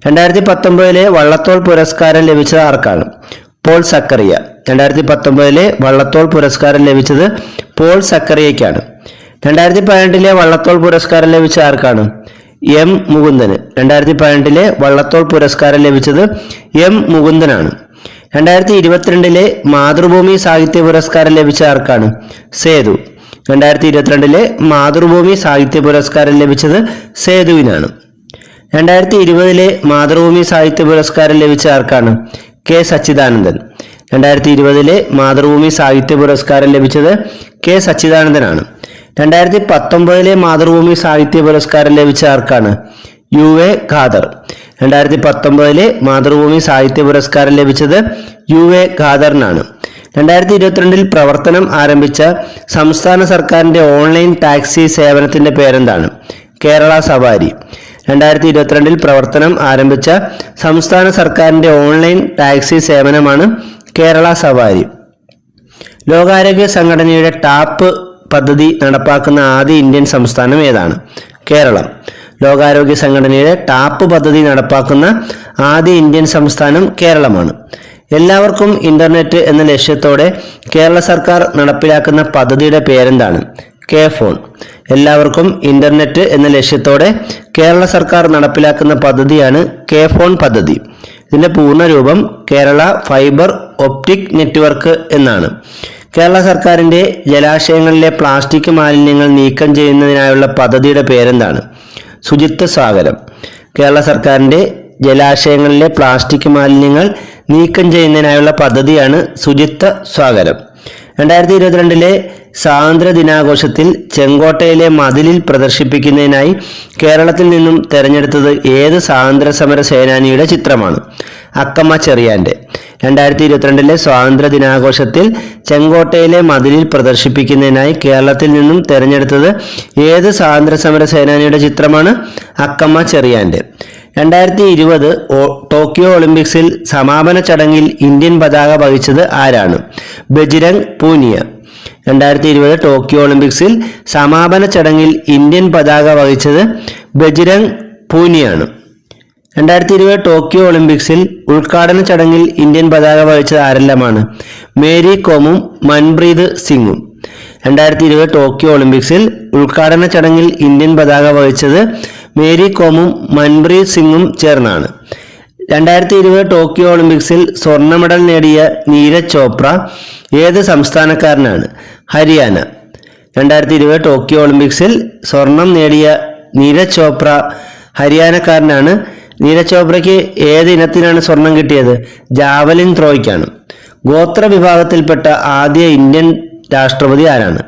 2019 വള്ളത്തോൾ പുരസ്കാരം ലഭിച്ചത് ആർക്കാണ്? പോൾ സക്കറിയ. 2019 വള്ളത്തോൾ പുരസ്കാരം ലഭിച്ചത് പോൾ സക്കറിയയ്ക്കാണ്. 2018 വള്ളത്തോൾ പുരസ്കാരം ലഭിച്ച ആർക്കാണ്? എം മുകുന്ദന്. 2018 വള്ളത്തോൾ പുരസ്കാരം ലഭിച്ചത് എം മുകുന്ദനാണ്. 2022 മാതൃഭൂമി സാഹിത്യ പുരസ്കാരം ലഭിച്ച ആർക്കാണ്? സേതു. 2022 മാതൃഭൂമി സാഹിത്യ പുരസ്കാരം ലഭിച്ചത് സേതുവിനാണ്. 2020 മാതൃഭൂമി സാഹിത്യ പുരസ്കാരം ലഭിച്ച ആർക്കാണ്? കെ സച്ചിദാനന്ദൻ. 2020 മാതൃഭൂമി സാഹിത്യ പുരസ്കാരം ലഭിച്ചത് കെ സച്ചിദാനന്ദനാണ്. 2019 മാതൃഭൂമി സാഹിത്യ പുരസ്കാരം ലഭിച്ച ആർക്കാണ്? U A Khader. 2019 മാതൃഭൂമി സാഹിത്യ പുരസ്കാരം ലഭിച്ചത് യു എ ഖാദറിനാണ്. 2022 പ്രവർത്തനം ആരംഭിച്ച സംസ്ഥാന സർക്കാരിന്റെ ഓൺലൈൻ ടാക്സി സേവനത്തിന്റെ പേരെന്താണ്? കേരള സവാരി. 2022 പ്രവർത്തനം ആരംഭിച്ച സംസ്ഥാന സർക്കാരിന്റെ ഓൺലൈൻ ടാക്സി സേവനമാണ് കേരള സവാരി. ലോകാരോഗ്യ സംഘടനയുടെ ടാപ്പ് പദ്ധതി നടപ്പാക്കുന്ന ആദ്യ ഇന്ത്യൻ സംസ്ഥാനം ഏതാണ്? കേരളം. ലോകാരോഗ്യ സംഘടനയുടെ ടാപ്പ് പദ്ധതി നടപ്പാക്കുന്ന ആദ്യ ഇന്ത്യൻ സംസ്ഥാനം കേരളമാണ്. എല്ലാവർക്കും ഇന്റർനെറ്റ് എന്ന ലക്ഷ്യത്തോടെ കേരള സർക്കാർ നടപ്പിലാക്കുന്ന പദ്ധതിയുടെ പേരെന്താണ്? K phone. എല്ലാവർക്കും ഇന്റർനെറ്റ് എന്ന ലക്ഷ്യത്തോടെ കേരള സർക്കാർ നടപ്പിലാക്കുന്ന പദ്ധതിയാണ് കെ ഫോൺ പദ്ധതി. ഇതിന്റെ പൂർണ്ണരൂപം കേരള ഫൈബർ ഒപ്റ്റിക് നെറ്റ്വർക്ക് എന്നാണ്. കേരള സർക്കാരിന്റെ ജലാശയങ്ങളിലെ പ്ലാസ്റ്റിക് മാലിന്യങ്ങൾ നീക്കം ചെയ്യുന്നതിനായുള്ള പദ്ധതിയുടെ പേരെന്താണ്? ശുചിത്വ സാഗരം. കേരള സർക്കാരിന്റെ ജലാശയങ്ങളിലെ പ്ലാസ്റ്റിക് മാലിന്യങ്ങൾ നീക്കം ചെയ്യുന്നതിനായുള്ള പദ്ധതിയാണ് ശുചിത്വ സാഗരം. 2022 സ്വാതന്ത്ര്യ ദിനാഘോഷത്തിൽ ചെങ്കോട്ടയിലെ മതിലിൽ പ്രദർശിപ്പിക്കുന്നതിനായി കേരളത്തിൽ നിന്നും തെരഞ്ഞെടുത്തത് ഏത് സ്വാതന്ത്ര്യ സമര സേനാനിയുടെ ചിത്രമാണ്? അക്കമ്മ ചെറിയാന്റെ. 2022 സ്വാതന്ത്ര്യ ദിനാഘോഷത്തിൽ ചെങ്കോട്ടയിലെ മതിലിൽ പ്രദർശിപ്പിക്കുന്നതിനായി കേരളത്തിൽ നിന്നും തെരഞ്ഞെടുത്തത് ഏത് സ്വാതന്ത്ര്യ സമര സേനാനിയുടെ ചിത്രമാണ്? അക്കമ്മ ചെറിയാന്റെ. 2020 ടോക്കിയോ ഒളിമ്പിക്സിൽ സമാപന ചടങ്ങിൽ ഇന്ത്യൻ പതാക വഹിച്ചത് ആരാണ്? ബജ്രംഗ് പൂനിയ. 2020 ടോക്കിയോ ഒളിമ്പിക്സിൽ സമാപന ചടങ്ങിൽ ഇന്ത്യൻ പതാക വഹിച്ചത് ബജ്രംഗ് പൂനിയാണ്. 2020 ടോക്കിയോ ഒളിമ്പിക്സിൽ ഉദ്ഘാടന ചടങ്ങിൽ ഇന്ത്യൻ പതാക വഹിച്ചത് ആരെല്ലാമാണ്? മേരി കോമും മൻപ്രീത് സിംഗും. 2020 ടോക്കിയോ ഒളിമ്പിക്സിൽ ഉദ്ഘാടന ചടങ്ങിൽ ഇന്ത്യൻ പതാക വഹിച്ചത് മേരി കോമും മൻപ്രീത് സിംഗും ചേർന്നാണ്. 2020 ടോക്കിയോ ഒളിമ്പിക്സിൽ സ്വർണ്ണ മെഡൽ നേടിയ നീരജ് ചോപ്ര ഏത് സംസ്ഥാനക്കാരനാണ്? ഹരിയാന. 2020 ടോക്കിയോ ഒളിമ്പിക്സിൽ സ്വർണം നേടിയ നീരജ് ചോപ്ര ഹരിയാനക്കാരനാണ്. നീരജ് ചോപ്രയ്ക്ക് ഏത് ഇനത്തിനാണ് സ്വർണം കിട്ടിയത്? ജാവലിൻ ത്രോയ്ക്കാണ്. ഗോത്ര വിഭാഗത്തിൽപ്പെട്ട ആദ്യ ഇന്ത്യൻ രാഷ്ട്രപതി ആരാണ്?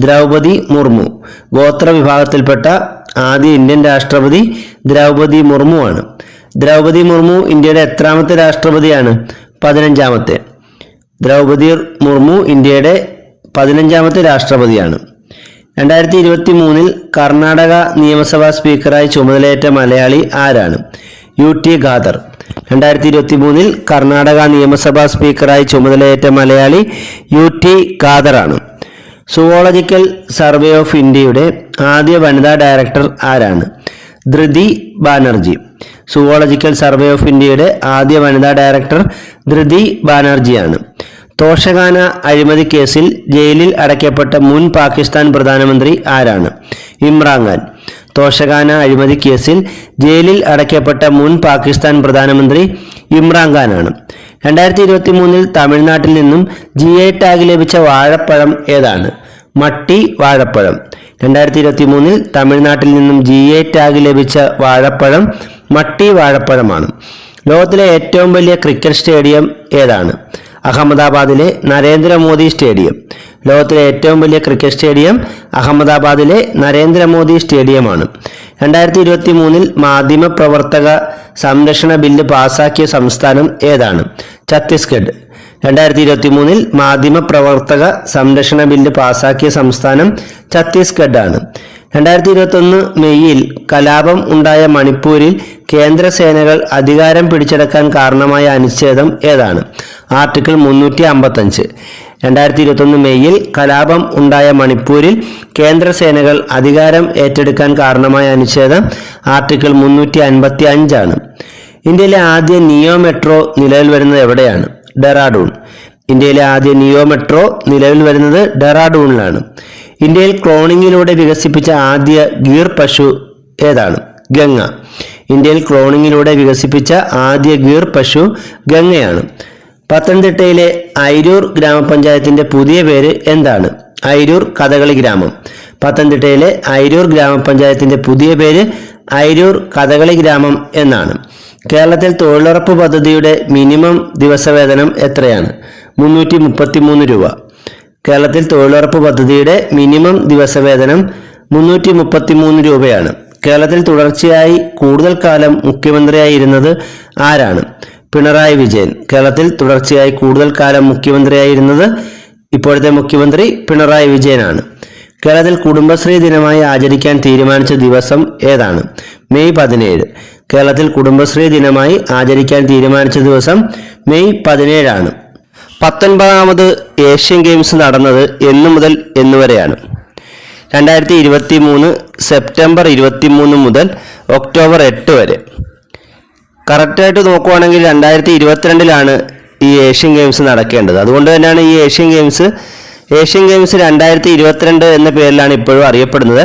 ദ്രൗപദി മുർമു. ഗോത്ര വിഭാഗത്തിൽപ്പെട്ട ആദ്യ ഇന്ത്യൻ രാഷ്ട്രപതി ദ്രൗപദി മുർമു ആണ്. ദ്രൗപദി മുർമു ഇന്ത്യയുടെ എത്രാമത്തെ രാഷ്ട്രപതിയാണ്? 15ാമത്തെ. ദ്രൗപദി മുർമു ഇന്ത്യയുടെ 15ാമത്തെ രാഷ്ട്രപതിയാണ്. 2023 കർണാടക നിയമസഭാ സ്പീക്കറായി ചുമതലയേറ്റ മലയാളി ആരാണ്? U T Khader. 2023 കർണാടക നിയമസഭാ സ്പീക്കറായി ചുമതലയേറ്റ മലയാളി യു ടി ഖാദറാണ്. സുവോളജിക്കൽ സർവേ ഓഫ് ഇന്ത്യയുടെ ആദ്യ വനിതാ ഡയറക്ടർ ആരാണ്? ധൃതി ബാനർജി. സുവോളജിക്കൽ സർവേ ഓഫ് ഇന്ത്യയുടെ ആദ്യ വനിതാ ഡയറക്ടർ ധൃതി ബാനർജിയാണ്. തോഷഖാന അഴിമതി കേസിൽ ജയിലിൽ അടയ്ക്കപ്പെട്ട മുൻ പാകിസ്ഥാൻ പ്രധാനമന്ത്രി ആരാണ്? ഇമ്രാൻഖാൻ. തോഷഖാന അഴിമതി കേസിൽ ജയിലിൽ അടയ്ക്കപ്പെട്ട മുൻ പാകിസ്ഥാൻ പ്രധാനമന്ത്രി ഇമ്രാൻഖാനാണ്. 2023 തമിഴ്നാട്ടിൽ നിന്നും GI ടാഗ് ലഭിച്ച വാഴപ്പഴം ഏതാണ്? മട്ടി വാഴപ്പഴം. 2023 തമിഴ്നാട്ടിൽ നിന്നും GI ടാഗ് ലഭിച്ച വാഴപ്പഴം മട്ടി വാഴപ്പഴമാണ്. ലോകത്തിലെ ഏറ്റവും വലിയ ക്രിക്കറ്റ് സ്റ്റേഡിയം ഏതാണ്? അഹമ്മദാബാദിലെ നരേന്ദ്രമോദി സ്റ്റേഡിയം. ലോകത്തിലെ ഏറ്റവും വലിയ ക്രിക്കറ്റ് സ്റ്റേഡിയം അഹമ്മദാബാദിലെ നരേന്ദ്രമോദി സ്റ്റേഡിയമാണ്. 2023 മാധ്യമ പ്രവർത്തക സംരക്ഷണ ബില്ല് പാസാക്കിയ സംസ്ഥാനം ഏതാണ്? ഛത്തീസ്ഗഡ്. 2023 മാധ്യമ പ്രവർത്തക സംരക്ഷണ ബില്ല് പാസാക്കിയ സംസ്ഥാനം ഛത്തീസ്ഗഡ് ആണ്. 2021 മെയ്യിൽ കലാപം ഉണ്ടായ മണിപ്പൂരിൽ കേന്ദ്ര സേനകൾ അധികാരം പിടിച്ചെടുക്കാൻ കാരണമായ അനുച്ഛേദം ഏതാണ്? ആർട്ടിക്കിൾ 355. 2021 മെയ്യിൽ കലാപം ഉണ്ടായ മണിപ്പൂരിൽ കേന്ദ്ര സേനകൾ അധികാരം ഏറ്റെടുക്കാൻ കാരണമായ അനുച്ഛേദം ആർട്ടിക്കിൾ 355 ആണ്. ഇന്ത്യയിലെ ആദ്യ നിയോ മെട്രോ നിലവിൽ വരുന്നത് എവിടെയാണ്? ഡെറാഡൂൺ. ഇന്ത്യയിലെ ആദ്യ നിയോ മെട്രോ നിലവിൽ വരുന്നത് ഡെറാഡൂണിലാണ്. ഇന്ത്യയിൽ ക്ലോണിങ്ങിലൂടെ വികസിപ്പിച്ച ആദ്യ ഗീർ പശു ഏതാണ്? ഗംഗ. ഇന്ത്യയിൽ ക്ലോണിങ്ങിലൂടെ വികസിപ്പിച്ച ആദ്യ ഗീർ പശു ഗംഗയാണ്. പത്തനംതിട്ടയിലെ അയിരൂർ ഗ്രാമപഞ്ചായത്തിന്റെ പുതിയ പേര് എന്താണ്? അയിരൂർ കഥകളി ഗ്രാമം. പത്തനംതിട്ടയിലെ അയിരൂർ ഗ്രാമപഞ്ചായത്തിന്റെ പുതിയ പേര് അയിരൂർ കഥകളി ഗ്രാമം എന്നാണ്. കേരളത്തിൽ തൊഴിലുറപ്പ് പദ്ധതിയുടെ മിനിമം ദിവസവേതനം എത്രയാണ്? 333 രൂപ. കേരളത്തിൽ തൊഴിലുറപ്പ് പദ്ധതിയുടെ മിനിമം ദിവസവേതനം 333 രൂപയാണ്. കേരളത്തിൽ തുടർച്ചയായി കൂടുതൽ കാലം മുഖ്യമന്ത്രിയായിരുന്നത് ആരാണ്? പിണറായി വിജയൻ. കേരളത്തിൽ തുടർച്ചയായി കൂടുതൽ കാലം മുഖ്യമന്ത്രിയായിരുന്നത് ഇപ്പോഴത്തെ മുഖ്യമന്ത്രി പിണറായി വിജയനാണ്. കേരളത്തിൽ കുടുംബശ്രീ ദിനമായി ആചരിക്കാൻ തീരുമാനിച്ച ദിവസം ഏതാണ്? മെയ് 17. കേരളത്തിൽ കുടുംബശ്രീ ദിനമായി ആചരിക്കാൻ തീരുമാനിച്ച ദിവസം മെയ് 17 ആണ്. 19ാമത് ഏഷ്യൻ ഗെയിംസ് നടന്നത് എന്നു മുതൽ എന്നുവരെയാണ്? 2023 സെപ്റ്റംബർ 23 മുതൽ ഒക്ടോബർ 8 വരെ. കറക്റ്റായിട്ട് നോക്കുവാണെങ്കിൽ 2022 ഈ ഏഷ്യൻ ഗെയിംസ് നടക്കേണ്ടത്. അതുകൊണ്ട് തന്നെയാണ് ഈ ഏഷ്യൻ ഗെയിംസ് 2022 എന്ന പേരിലാണ് ഇപ്പോഴും അറിയപ്പെടുന്നത്.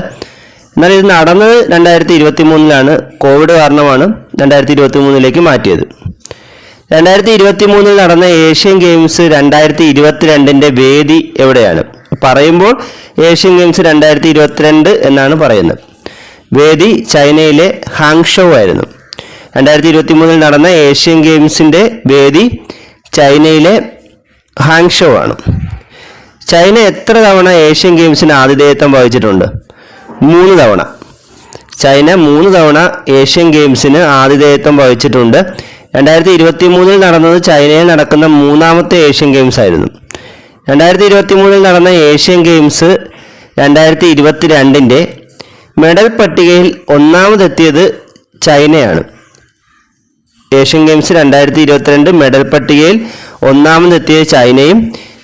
എന്നാൽ ഇത് നടന്നത് 2023 കോവിഡ് കാരണമാണ് 2023 മാറ്റിയത്. 2023 നടന്ന ഏഷ്യൻ ഗെയിംസ് 2022 വേദി എവിടെയാണ്? പറയുമ്പോൾ ഏഷ്യൻ ഗെയിംസ് 2022 എന്നാണ് പറയുന്നത്. വേദി ചൈനയിലെ ഹാങ്ഷോ ആയിരുന്നു. 2023 നടന്ന ഏഷ്യൻ ഗെയിംസിന്റെ വേദി ചൈനയിലെ ഹാങ്ഷോ ആണ്. ചൈന എത്ര തവണ ഏഷ്യൻ ഗെയിംസിന് ആതിഥേയത്വം വഹിച്ചിട്ടുണ്ട്? 3 തവണ. ചൈന 3 തവണ ഏഷ്യൻ ഗെയിംസിന് ആതിഥേയത്വം വഹിച്ചിട്ടുണ്ട്. 2023 നടന്നത് ചൈനയിൽ നടക്കുന്ന 3ാമത്തെ ഏഷ്യൻ ഗെയിംസ് ആയിരുന്നു. 2023 നടന്ന ഏഷ്യൻ ഗെയിംസ് 2022 മെഡൽ പട്ടികയിൽ 1ാമതെത്തിയത് ചൈനയാണ്. ഏഷ്യൻ ഗെയിംസ് 2022 മെഡൽ പട്ടികയിൽ 1ാമതെത്തിയത് ചൈനയും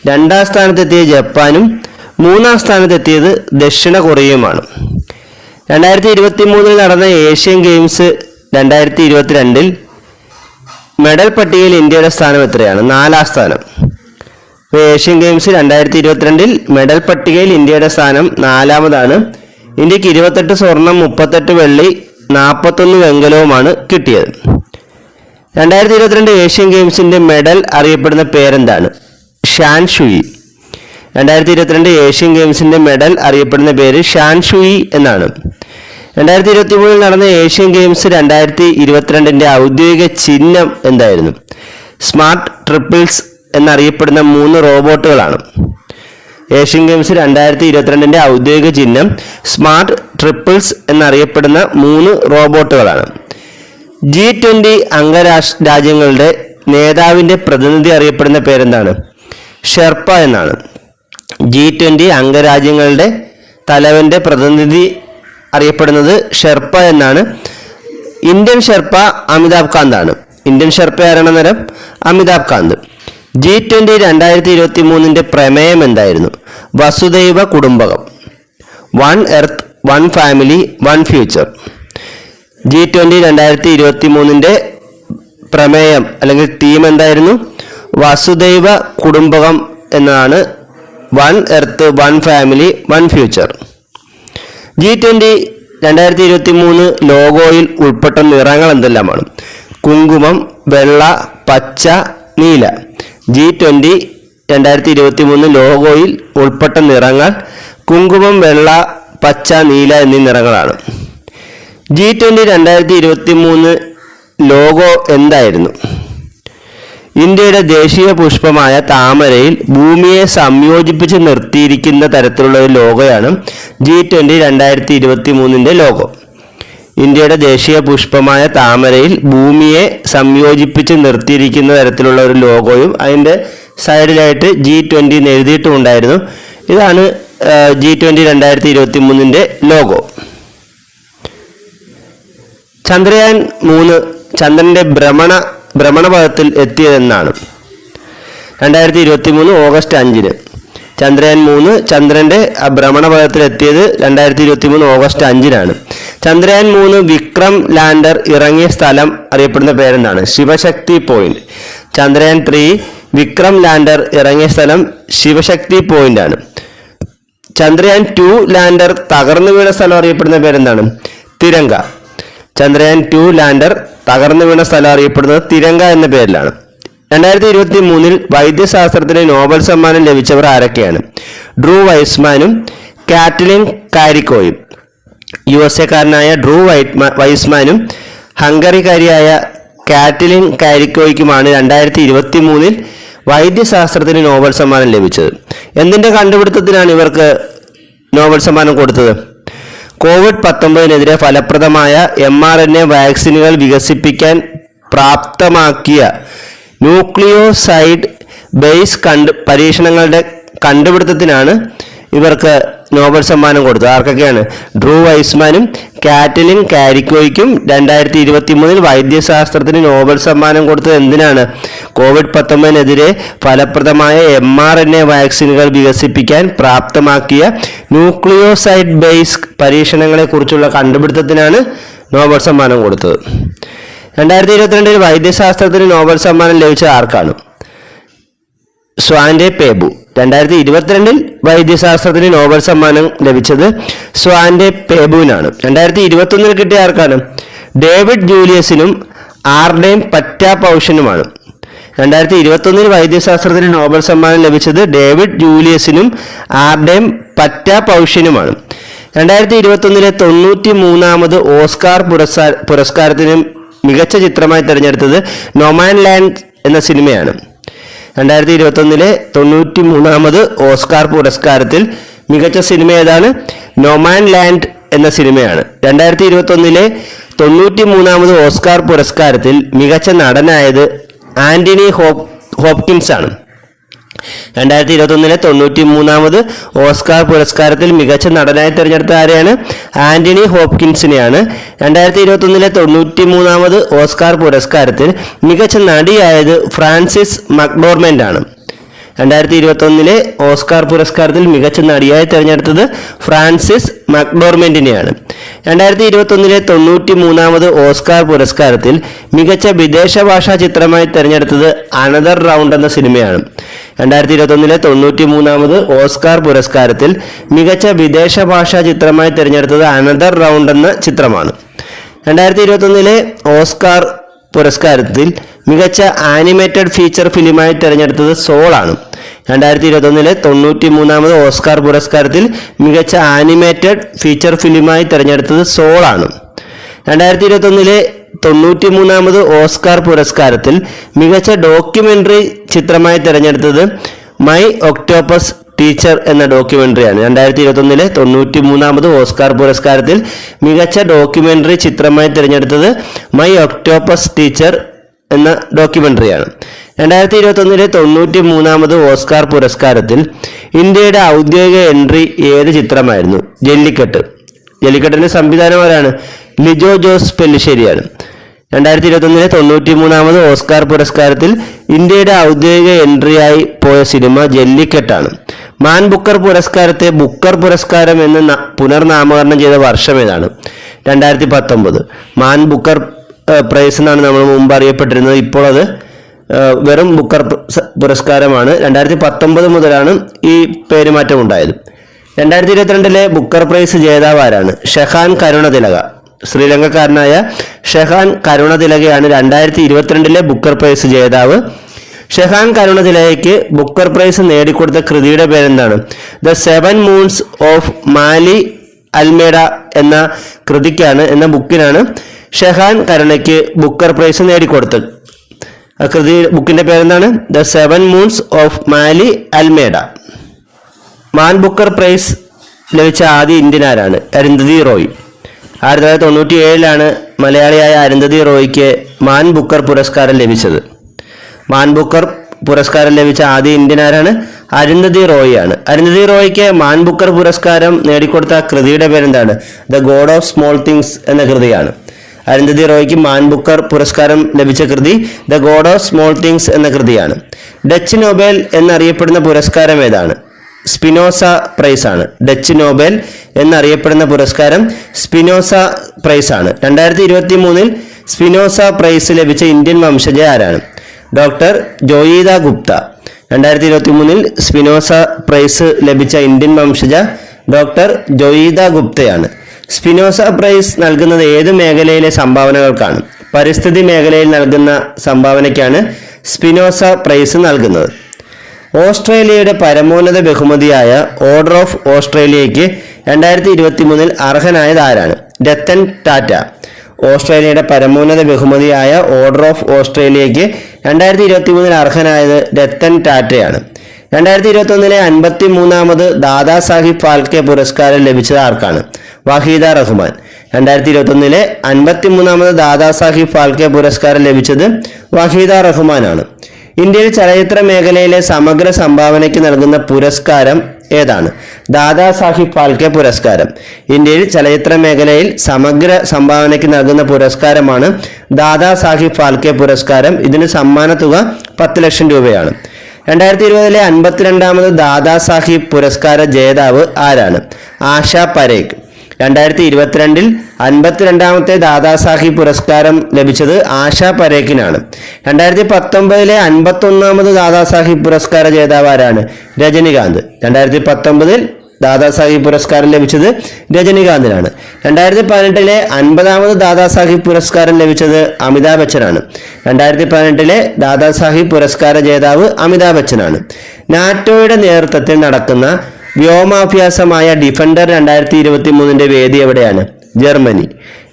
2ാം സ്ഥാനത്തെത്തിയ ജപ്പാനും 3ാം സ്ഥാനത്തെത്തിയത് ദക്ഷിണ കൊറിയയുമാണ്. 2023 നടന്ന ഏഷ്യൻ ഗെയിംസ് 2022 മെഡൽ പട്ടികയിൽ ഇന്ത്യയുടെ സ്ഥാനം എത്രയാണ്? 4ാം സ്ഥാനം. ഏഷ്യൻ ഗെയിംസ് 2022 മെഡൽ പട്ടികയിൽ ഇന്ത്യയുടെ സ്ഥാനം 4ാമതാണ്. ഇന്ത്യക്ക് 28 സ്വർണം, 38 വെള്ളി, 41 വെങ്കലവുമാണ് കിട്ടിയത്. 2022 ഏഷ്യൻ ഗെയിംസിന്റെ മെഡൽ അറിയപ്പെടുന്ന പേരെന്താണ്? ഷാൻ ഷുയി. 2022 ഏഷ്യൻ ഗെയിംസിന്റെ മെഡൽ അറിയപ്പെടുന്ന പേര് ഷാൻ ഷുയി എന്നാണ്. 2023 നടന്ന ഏഷ്യൻ ഗെയിംസ് 2022 ഔദ്യോഗിക ചിഹ്നം എന്തായിരുന്നു? സ്മാർട്ട് ട്രിപ്പിൾസ് എന്നറിയപ്പെടുന്ന 3 റോബോട്ടുകളാണ്. ഏഷ്യൻ ഗെയിംസ് 2022 ഔദ്യോഗിക ചിഹ്നം സ്മാർട്ട് ട്രിപ്പിൾസ് എന്നറിയപ്പെടുന്ന 3 റോബോട്ടുകളാണ്. G20 അംഗരാജ്യങ്ങളുടെ നേതാവിന്റെ പ്രതിനിധി അറിയപ്പെടുന്ന പേരെന്താണ്? ഷെർപ്പ എന്നാണ്. G20 അംഗരാജ്യങ്ങളുടെ തലവന്റെ പ്രതിനിധി അറിയപ്പെടുന്നത് ഷെർപ്പ എന്നാണ്. ഇന്ത്യൻ ഷെർപ്പ അമിതാഭ് കാന്ത് ആണ്. ഇന്ത്യൻ ഷെർപ്പ ആരാണ് നേരം? അമിതാഭ് കാന്ത്. G20 2023 പ്രമേയം എന്തായിരുന്നു? വസുദൈവ കുടുംബകം. 1 എർത്ത് 1 ഫാമിലി 1 ഫ്യൂച്ചർ. G20 2023 പ്രമേയം അല്ലെങ്കിൽ തീം എന്തായിരുന്നു? വസുദൈവ കുടുംബകം എന്നതാണ്. 1 എർത്ത് 1 ഫാമിലി 1 ഫ്യൂച്ചർ. G20 2023 ലോഗോയിൽ ഉൾപ്പെട്ട നിറങ്ങൾ എന്തെല്ലാമാണ്? കുങ്കുമം, വെള്ള, പച്ച, നീല. G20 2023 ലോഗോയിൽ ഉൾപ്പെട്ട നിറങ്ങൾ കുങ്കുമം, വെള്ള, പച്ച, നീല എന്നീ നിറങ്ങളാണ്. G20 2023 ലോഗോ എന്തായിരുന്നു? ഇന്ത്യയുടെ ദേശീയ പുഷ്പമായ താമരയിൽ ഭൂമിയെ സംയോജിപ്പിച്ച് നിർത്തിയിരിക്കുന്ന തരത്തിലുള്ള ഒരു ലോഗോയാണ് G20 2023 ലോഗോ. ഇന്ത്യയുടെ ദേശീയ പുഷ്പമായ താമരയിൽ ഭൂമിയെ സംയോജിപ്പിച്ച് നിർത്തിയിരിക്കുന്ന തരത്തിലുള്ള ഒരു ലോഗോയും അതിൻ്റെ സൈഡിലായിട്ട് G20 എന്ന് എഴുതിയിട്ടുമുണ്ടായിരുന്നു. ഇതാണ് G20 2023 ലോഗോ. ചന്ദ്രയാൻ 3 ചന്ദ്രന്റെ ഭ്രമണപഥത്തിൽ എത്തിയതെന്നാണ്? 2023 ഓഗസ്റ്റ് 5. ചന്ദ്രയാൻ 3 ചന്ദ്രന്റെ ഭ്രമണപഥത്തിൽ എത്തിയത് 2023 ഓഗസ്റ്റ് 5 ചന്ദ്രയാൻ 3 വിക്രം ലാൻഡർ ഇറങ്ങിയ സ്ഥലം അറിയപ്പെടുന്ന പേരെന്താണ്? ശിവശക്തി പോയിന്റ്. ചന്ദ്രയാൻ 3 വിക്രം ലാൻഡർ ഇറങ്ങിയ സ്ഥലം ശിവശക്തി പോയിന്റ് ആണ്. ചന്ദ്രയാൻ 2 ലാൻഡർ തകർന്നു വീണ സ്ഥലം അറിയപ്പെടുന്ന പേരെന്താണ്? തിരങ്ക. ചന്ദ്രയാൻ 2 ലാൻഡർ തകർന്നു വീണ സ്ഥലം അറിയപ്പെടുന്നത് തിരങ്ക എന്ന പേരിലാണ്. 2023 വൈദ്യശാസ്ത്രത്തിന് നോബൽ സമ്മാനം ലഭിച്ചവർ ആരൊക്കെയാണ്? ഡ്രൂ വൈസ്മാനും കാറ്റ്ലിൻ കാരിക്കോയും. USA-കാരനായ ഡ്രൂ വൈസ്മാനും ഹംഗറിക്കാരിയായ കാറ്റ്ലിൻ കാരിക്കോയ്ക്കുമാണ് 2023 വൈദ്യശാസ്ത്രത്തിന് നോബൽ സമ്മാനം ലഭിച്ചത്. എന്തിന്റെ കണ്ടുപിടുത്തത്തിനാണ് ഇവർക്ക് നോബൽ സമ്മാനം കൊടുത്തത്? കോവിഡ്-19 ഫലപ്രദമായ mRNA വാക്സിനുകൾ വികസിപ്പിക്കാൻ പ്രാപ്തമാക്കിയ ന്യൂക്ലിയോസൈഡ് ബേസ് പരീക്ഷണങ്ങളുടെ കണ്ടുപിടുത്തത്തിനാണ് ഇവർക്ക് നോബൽ സമ്മാനം കൊടുത്തത്. ആർക്കൊക്കെയാണ്? ഡ്രൂ വൈസ്മാനും കാറ്റ്ലിൻ കാരിക്കോയ്ക്കും 2023 വൈദ്യശാസ്ത്രത്തിന് നോബൽ സമ്മാനം കൊടുത്തത് എന്തിനാണ്? കോവിഡ്-19 ഫലപ്രദമായ mRNA വാക്സിനുകൾ വികസിപ്പിക്കാൻ പ്രാപ്തമാക്കിയ ന്യൂക്ലിയോസൈഡ് ബേസ് പരീക്ഷണങ്ങളെക്കുറിച്ചുള്ള കണ്ടുപിടുത്തത്തിനാണ് നോബൽ സമ്മാനം കൊടുത്തത്. 2022 വൈദ്യശാസ്ത്രത്തിന് നോബൽ സമ്മാനം ലഭിച്ചത് ആർക്കാണ്? സ്വാൻഡെ പേബു. 2022 വൈദ്യശാസ്ത്രത്തിന് നോബൽ സമ്മാനം ലഭിച്ചത് സ്വാൻഡെ പേബുവിനാണ്. 2021 കിട്ടിയ ആർക്കാണ്? ഡേവിഡ് ജൂലിയസിനും ആർഡേം പറ്റാപൌഷനുമാണ്. 2021 വൈദ്യശാസ്ത്രത്തിന് നോബൽ സമ്മാനം ലഭിച്ചത് ഡേവിഡ് ജൂലിയസിനും ആർഡേം പറ്റാപൌഷനുമാണ്. 2021 93ാമത് ഓസ്കാർ പുരസ്കാരത്തിന് മികച്ച ചിത്രമായി തിരഞ്ഞെടുത്തത് നോമാൻലാൻഡ് എന്ന സിനിമയാണ്. 2021 93ാമത് ഓസ്കാർ പുരസ്കാരത്തിൽ മികച്ച സിനിമ ഏതാണ്? നോമാൻലാൻഡ് എന്ന സിനിമയാണ്. 2021 93ാമത് ഓസ്കാർ പുരസ്കാരത്തിൽ മികച്ച നടനായത് ആന്റണി ഹോപ്കിൻസ് ആണ്. 2021 93ാമത് ഓസ്കാർ പുരസ്കാരത്തിൽ മികച്ച നടനായി തിരഞ്ഞെടുത്ത ആരെയാണ്? ആന്റണി ഹോപ്കിൻസിനെയാണ്. 2021 93ാമത് ഓസ്കാർ പുരസ്കാരത്തിൽ മികച്ച നടിയായത് ഫ്രാൻസിസ് മക്ഡോർമെന്റ് ആണ്. 2021 ഓസ്കാർ പുരസ്കാരത്തിൽ മികച്ച നടിയായി തിരഞ്ഞെടുത്തത് ഫ്രാൻസിസ് മക്ഡോർമെന്റിനെയാണ്. 2021 93ാമത് ഓസ്കാർ പുരസ്കാരത്തിൽ മികച്ച വിദേശ ഭാഷാ ചിത്രമായി തിരഞ്ഞെടുത്തത് അനദർ റൗണ്ട് എന്ന സിനിമയാണ്. 2021 93ാമത് ഓസ്കാർ പുരസ്കാരത്തിൽ മികച്ച വിദേശ ഭാഷാ ചിത്രമായി തിരഞ്ഞെടുത്തത് അനദർ റൗണ്ട് എന്ന ചിത്രമാണ്. 2021 ഓസ്കാർ പുരസ്കാരത്തിൽ മികച്ച ആനിമേറ്റഡ് ഫീച്ചർ ഫിലിമായി തിരഞ്ഞെടുത്തത് സോൾ ആണ്. 2021 93ാമത് ഓസ്കാർ പുരസ്കാരത്തിൽ മികച്ച ആനിമേറ്റഡ് ഫീച്ചർ ഫിലിമായി തിരഞ്ഞെടുത്തത് സോൾ ആണ്. 2021 93ാമത് ഓസ്കാർ പുരസ്കാരത്തിൽ മികച്ച ഡോക്യുമെന്ററി ചിത്രമായി തിരഞ്ഞെടുത്തത് മൈ ഒക്ടോപ്പസ് ടീച്ചർ എന്ന ഡോക്യുമെന്ററിയാണ്. 2021 93ാമത് ഓസ്കാർ പുരസ്കാരത്തിൽ മികച്ച ഡോക്യുമെന്ററി ചിത്രമായി തിരഞ്ഞെടുത്തത് മൈ ഒക്ടോപ്പസ് ടീച്ചർ എന്ന ഡോക്യുമെന്ററിയാണ്. 2021 93ാമത് ഓസ്കാർ പുരസ്കാരത്തിൽ ഇന്ത്യയുടെ ഔദ്യോഗിക എൻട്രി ഏത് ചിത്രമായിരുന്നു? ജല്ലിക്കെട്ട്. ജല്ലിക്കെട്ടിന്റെ സംവിധാനം ആരാണ്? ലിജോ ജോസ് പെല്ലിശ്ശേരിയാണ്. 2021 93ാമത് ഓസ്കാർ പുരസ്കാരത്തിൽ ഇന്ത്യയുടെ ഔദ്യോഗിക എൻട്രിയായി പോയ സിനിമ ജല്ലിക്കെട്ടാണ്. മാൻ ബുക്കർ പുരസ്കാരത്തെ ബുക്കർ പുരസ്കാരം എന്ന് പുനർനാമകരണം ചെയ്ത വർഷം ഏതാണ്? 2019. മാൻ ബുക്കർ പ്രൈസ് എന്നാണ് നമ്മൾ മുമ്പ് അറിയപ്പെട്ടിരുന്നത്. ഇപ്പോൾ അത് വെറും ബുക്കർ പുരസ്കാരമാണ്. 2019 മുതലാണ് ഈ പേരുമാറ്റം ഉണ്ടായത്. 2022 ബുക്കർ പ്രൈസ് ജേതാവ് ആരാണ്? ഷെഹാൻ കരുണതിലക. ശ്രീലങ്കക്കാരനായ ഷെഹാൻ കരുണതിലകയാണ് 2022 ബുക്കർ പ്രൈസ് ജേതാവ്. ഷെഹാൻ കരുണതിലകയ്ക്ക് ബുക്കർ പ്രൈസ് നേടിക്കൊടുത്ത കൃതിയുടെ പേരെന്താണ്? The 7 moons of Maali Almeida എന്ന എന്ന ബുക്കിനാണ് ഷെഹാൻ കരുണയ്ക്ക് ബുക്കർ പ്രൈസ് നേടിക്കൊടുത്തത്. ആ ബുക്കിന്റെ പേരെന്താണ്? The 7 moons of Maali Almeida. Man Booker Prize ലഭിച്ച ആദ്യ ഇന്ത്യൻ ആരാണ്? അരുന്ധതി റോയ്. 1997 മലയാളിയായ അരുന്ധതി റോയ്ക്ക് മാൻ ബുക്കർ പുരസ്കാരം ലഭിച്ചത്. മാൻ ബുക്കർ പുരസ്കാരം ലഭിച്ച ആദ്യ ഇന്ത്യൻ ആരാണ്? അരുന്ധതി റോയ് ആണ്. അരുന്ധതി റോയ്ക്ക് മാൻ ബുക്കർ പുരസ്കാരം നേടിക്കൊടുത്ത കൃതിയുടെ പേരെന്താണ്? The god of small things എന്ന കൃതിയാണ്. അരുന്ധതി റോയ്ക്ക് മാൻ ബുക്കർ പുരസ്കാരം ലഭിച്ച കൃതി the god of small things എന്ന കൃതിയാണ്. ഡച്ച് നൊബേൽ എന്നറിയപ്പെടുന്ന പുരസ്കാരം ഏതാണ്? സ്പിനോസ പ്രൈസ് ആണ്. ഡച്ച് നൊബേൽ എന്നറിയപ്പെടുന്ന പുരസ്കാരം സ്പിനോസ പ്രൈസ് ആണ്. 2023 സ്പിനോസ പ്രൈസ് ലഭിച്ച ഇന്ത്യൻ വംശജ ആരാണ്? Doctor Joyeeta Gupta. 2023 Spinoza prize ലഭിച്ച ഇന്ത്യൻ വംശജ ഡോക്ടർ ജോയിത ഗുപ്തയാണ്. സ്പിനോസ പ്രൈസ് നൽകുന്നത് ഏത് മേഖലയിലെ സംഭാവനകൾക്കാണ്? പരിസ്ഥിതി മേഖലയിൽ നൽകുന്ന സംഭാവനയ്ക്കാണ് സ്പിനോസ പ്രൈസ് നൽകുന്നത്. ഓസ്ട്രേലിയയുടെ പരമോന്നത ബഹുമതിയായ ഓർഡർ ഓഫ് ഓസ്ട്രേലിയയ്ക്ക് 2023 അർഹനായത് ആരാണ്? രത്തൻ ടാറ്റ. ഓസ്ട്രേലിയയുടെ പരമോന്നത ബഹുമതിയായ ഓർഡർ ഓഫ് ഓസ്ട്രേലിയയ്ക്ക് 2023 അർഹനായത് രത്തൻ ടാറ്റയാണ്. 2021 53ാമത് ദാദാ സാഹിബ് ഫാൽക്കെ പുരസ്കാരം ലഭിച്ചത് ആർക്കാണ്? വഹീദ റഹ്മാൻ. 2021 53ാമത് ദാദാ സാഹിബ് ഫാൽക്കെ പുരസ്കാരം ലഭിച്ചത് വഹീദ റഹ്മാനാണ്. ഇന്ത്യയിൽ ചലച്ചിത്ര മേഖലയിലെ സമഗ്ര സംഭാവനയ്ക്ക് നൽകുന്ന പുരസ്കാരം ഏതാണ്? ദാദാ സാഹിബ് ഫാൽക്കെ പുരസ്കാരം. ഇന്ത്യയിൽ ചലച്ചിത്ര മേഖലയിൽ സമഗ്ര സംഭാവനയ്ക്ക് നൽകുന്ന പുരസ്കാരമാണ് ദാദാ സാഹിബ് ഫാൽക്കെ പുരസ്കാരം. ഇതിന് സമ്മാന തുക 10 ലക്ഷം രൂപയാണ്. 2020 52ാമത് ദാദാ സാഹിബ് പുരസ്കാര ജേതാവ് ആരാണ്? ആശ പരേഖ്. 2022 52ാമത്തെ ദാദാ സാഹിബ് പുരസ്കാരം ലഭിച്ചത് ആശ പരേഖിനാണ്. 2019 51ാമത് ദാദാ സാഹിബ് പുരസ്കാര ജേതാവ് ആരാണ്? രജനികാന്ത്. 2019 ദാദാ സാഹിബ് പുരസ്കാരം ലഭിച്ചത് രജനികാന്തിനാണ്. 2018 50ാമത് ദാദാ സാഹിബ് പുരസ്കാരം ലഭിച്ചത് അമിതാഭ് ബച്ചനാണ്. 2018 ദാദാ സാഹിബ് പുരസ്കാര ജേതാവ് അമിതാഭ് ബച്ചനാണ്. നാറ്റോയുടെ നേതൃത്വത്തിൽ നടക്കുന്ന വ്യോമാഭ്യാസമായ ഡിഫൻഡർ 2023 വേദി എവിടെയാണ്? ജർമ്മനി.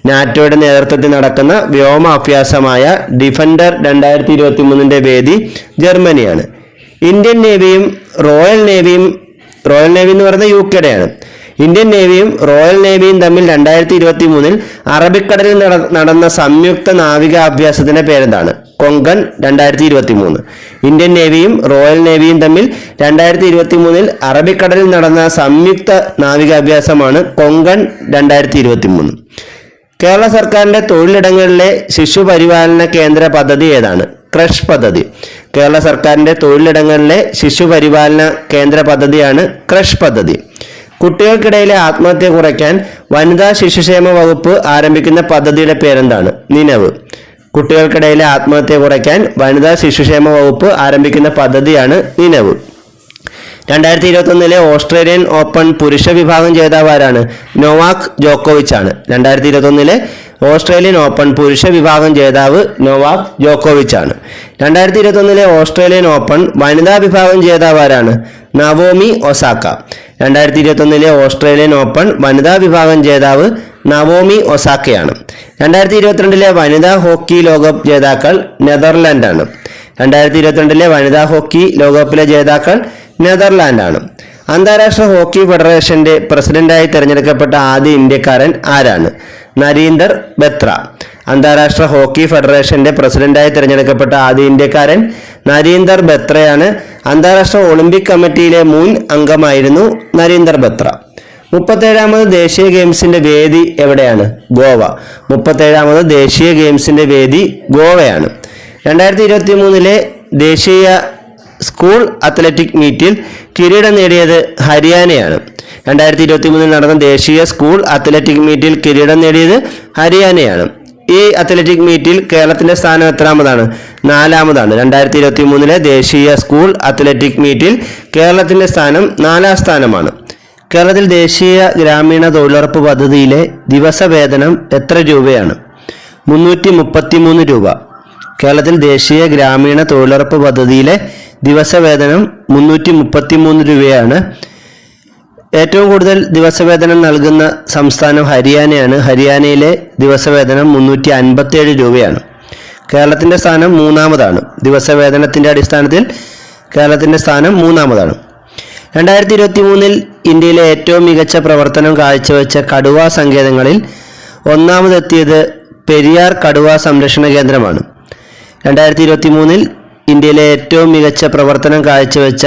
നാറ്റോയുടെ നേതൃത്വത്തിൽ നടക്കുന്ന വ്യോമാഭ്യാസമായ ഡിഫൻഡർ 2023 വേദി ജർമ്മനിയാണ്. ഇന്ത്യൻ നേവിയും റോയൽ നേവി എന്ന് പറയുന്നത് യുകെയുടെയാണ്. ഇന്ത്യൻ നേവിയും റോയൽ നേവിയും തമ്മിൽ 2023 അറബിക്കടലിൽ നടന്ന സംയുക്ത നാവികാഭ്യാസത്തിന്റെ പേരെന്താണ്? കൊങ്കൺ 2023. ഇന്ത്യൻ നേവിയും റോയൽ നേവിയും തമ്മിൽ 2023 അറബിക്കടലിൽ നടന്ന സംയുക്ത നാവികാഭ്യാസമാണ് കൊങ്കൺ 2023. കേരള സർക്കാരിന്റെ തൊഴിലിടങ്ങളിലെ ശിശുപരിപാലന കേന്ദ്ര പദ്ധതി ഏതാണ്? ക്രഷ് പദ്ധതി. കേരള സർക്കാരിന്റെ തൊഴിലിടങ്ങളിലെ ശിശുപരിപാലന കേന്ദ്ര പദ്ധതിയാണ് ക്രഷ് പദ്ധതി. കുട്ടികൾക്കിടയിലെ ആത്മഹത്യ കുറയ്ക്കാൻ വനിതാ ശിശുക്ഷേമ വകുപ്പ് ആരംഭിക്കുന്ന പദ്ധതിയുടെ പേരെന്താണ്? നിനവ്. കുട്ടികൾക്കിടയിലെ ആത്മഹത്യ കുറയ്ക്കാൻ വനിതാ ശിശുക്ഷേമ വകുപ്പ് ആരംഭിക്കുന്ന പദ്ധതിയാണ് നിനവ്. 2021 ഓസ്ട്രേലിയൻ ഓപ്പൺ പുരുഷ വിഭാഗം ജേതാവ് ആരാണ്? നൊവാക് ജോക്കോവിച്ച് ആണ്. 2021 ഓസ്ട്രേലിയൻ ഓപ്പൺ പുരുഷ വിഭാഗം ജേതാവ് നൊവാക് ജോക്കോവിച്ച് ആണ്. 2021 ഓസ്ട്രേലിയൻ ഓപ്പൺ വനിതാ വിഭാഗം ജേതാവ് ആരാണ്? Naomi Osaka. 2021 ഓസ്ട്രേലിയൻ ഓപ്പൺ വനിതാ വിഭാഗം ജേതാവ് നവോമി ഒസാക്കയാണ്. 2022 വനിതാ ഹോക്കി ലോകകപ്പ് ജേതാക്കൾ നെതർലാൻഡാണ്. 2022 വനിതാ ഹോക്കി ലോകകപ്പിലെ ജേതാക്കൾ നെതർലാൻഡാണ്. അന്താരാഷ്ട്ര ഹോക്കി ഫെഡറേഷന്റെ പ്രസിഡന്റായി തിരഞ്ഞെടുക്കപ്പെട്ട ആദ്യ ഇന്ത്യക്കാരൻ ആരാണ്? നരീന്ദർ ബത്ര. അന്താരാഷ്ട്ര ഹോക്കി ഫെഡറേഷന്റെ പ്രസിഡന്റായി തിരഞ്ഞെടുക്കപ്പെട്ട ആദ്യ ഇന്ത്യക്കാരൻ നരീന്ദർ ബത്രയാണ്. അന്താരാഷ്ട്ര ഒളിമ്പിക് കമ്മിറ്റിയിലെ മുൻ അംഗമായിരുന്നു നരീന്ദർ ബത്ര. 37ാമത് ദേശീയ ഗെയിംസിന്റെ വേദി എവിടെയാണ്? ഗോവ. 37ാമത് ദേശീയ ഗെയിംസിന്റെ വേദി ഗോവയാണ്. 2023 ദേശീയ സ്കൂൾ അത്ലറ്റിക് മീറ്റിൽ കിരീടം നേടിയത് ഹരിയാനയാണ്. 2023 നടന്ന ദേശീയ സ്കൂൾ അത്ലറ്റിക് മീറ്റിൽ കിരീടം നേടിയത് ഹരിയാനയാണ്. ഈ അത്ലറ്റിക് മീറ്റിൽ കേരളത്തിന്റെ സ്ഥാനം എത്രാമതാണ്? 4ാമതാണ്. 2023 ദേശീയ സ്കൂൾ അത്ലറ്റിക് മീറ്റിൽ കേരളത്തിന്റെ സ്ഥാനം 4ാം സ്ഥാനമാണ്. കേരളത്തിൽ ദേശീയ ഗ്രാമീണ തൊഴിലുറപ്പ് പദ്ധതിയിലെ ദിവസവേതനം എത്ര രൂപയാണ്? 333 രൂപ. കേരളത്തിൽ ദേശീയ ഗ്രാമീണ തൊഴിലുറപ്പ് പദ്ധതിയിലെ ദിവസവേതനം 333 രൂപയാണ്. ഏറ്റവും കൂടുതൽ ദിവസവേതനം നൽകുന്ന സംസ്ഥാനം ഹരിയാനയാണ്. ഹരിയാനയിലെ ദിവസവേതനം 357 രൂപയാണ്. കേരളത്തിൻ്റെ സ്ഥാനം 3ാമതാണ്. ദിവസവേതനത്തിൻ്റെ അടിസ്ഥാനത്തിൽ കേരളത്തിൻ്റെ സ്ഥാനം 3ാമതാണ്. 2023 ഇന്ത്യയിലെ ഏറ്റവും മികച്ച പ്രവർത്തനം കാഴ്ചവെച്ച കടുവാ സങ്കേതങ്ങളിൽ ഒന്നാമതെത്തിയത് പെരിയാർ കടുവാ സംരക്ഷണ കേന്ദ്രമാണ്. 2023 ഇന്ത്യയിലെ ഏറ്റവും മികച്ച പ്രവർത്തനം കാഴ്ചവെച്ച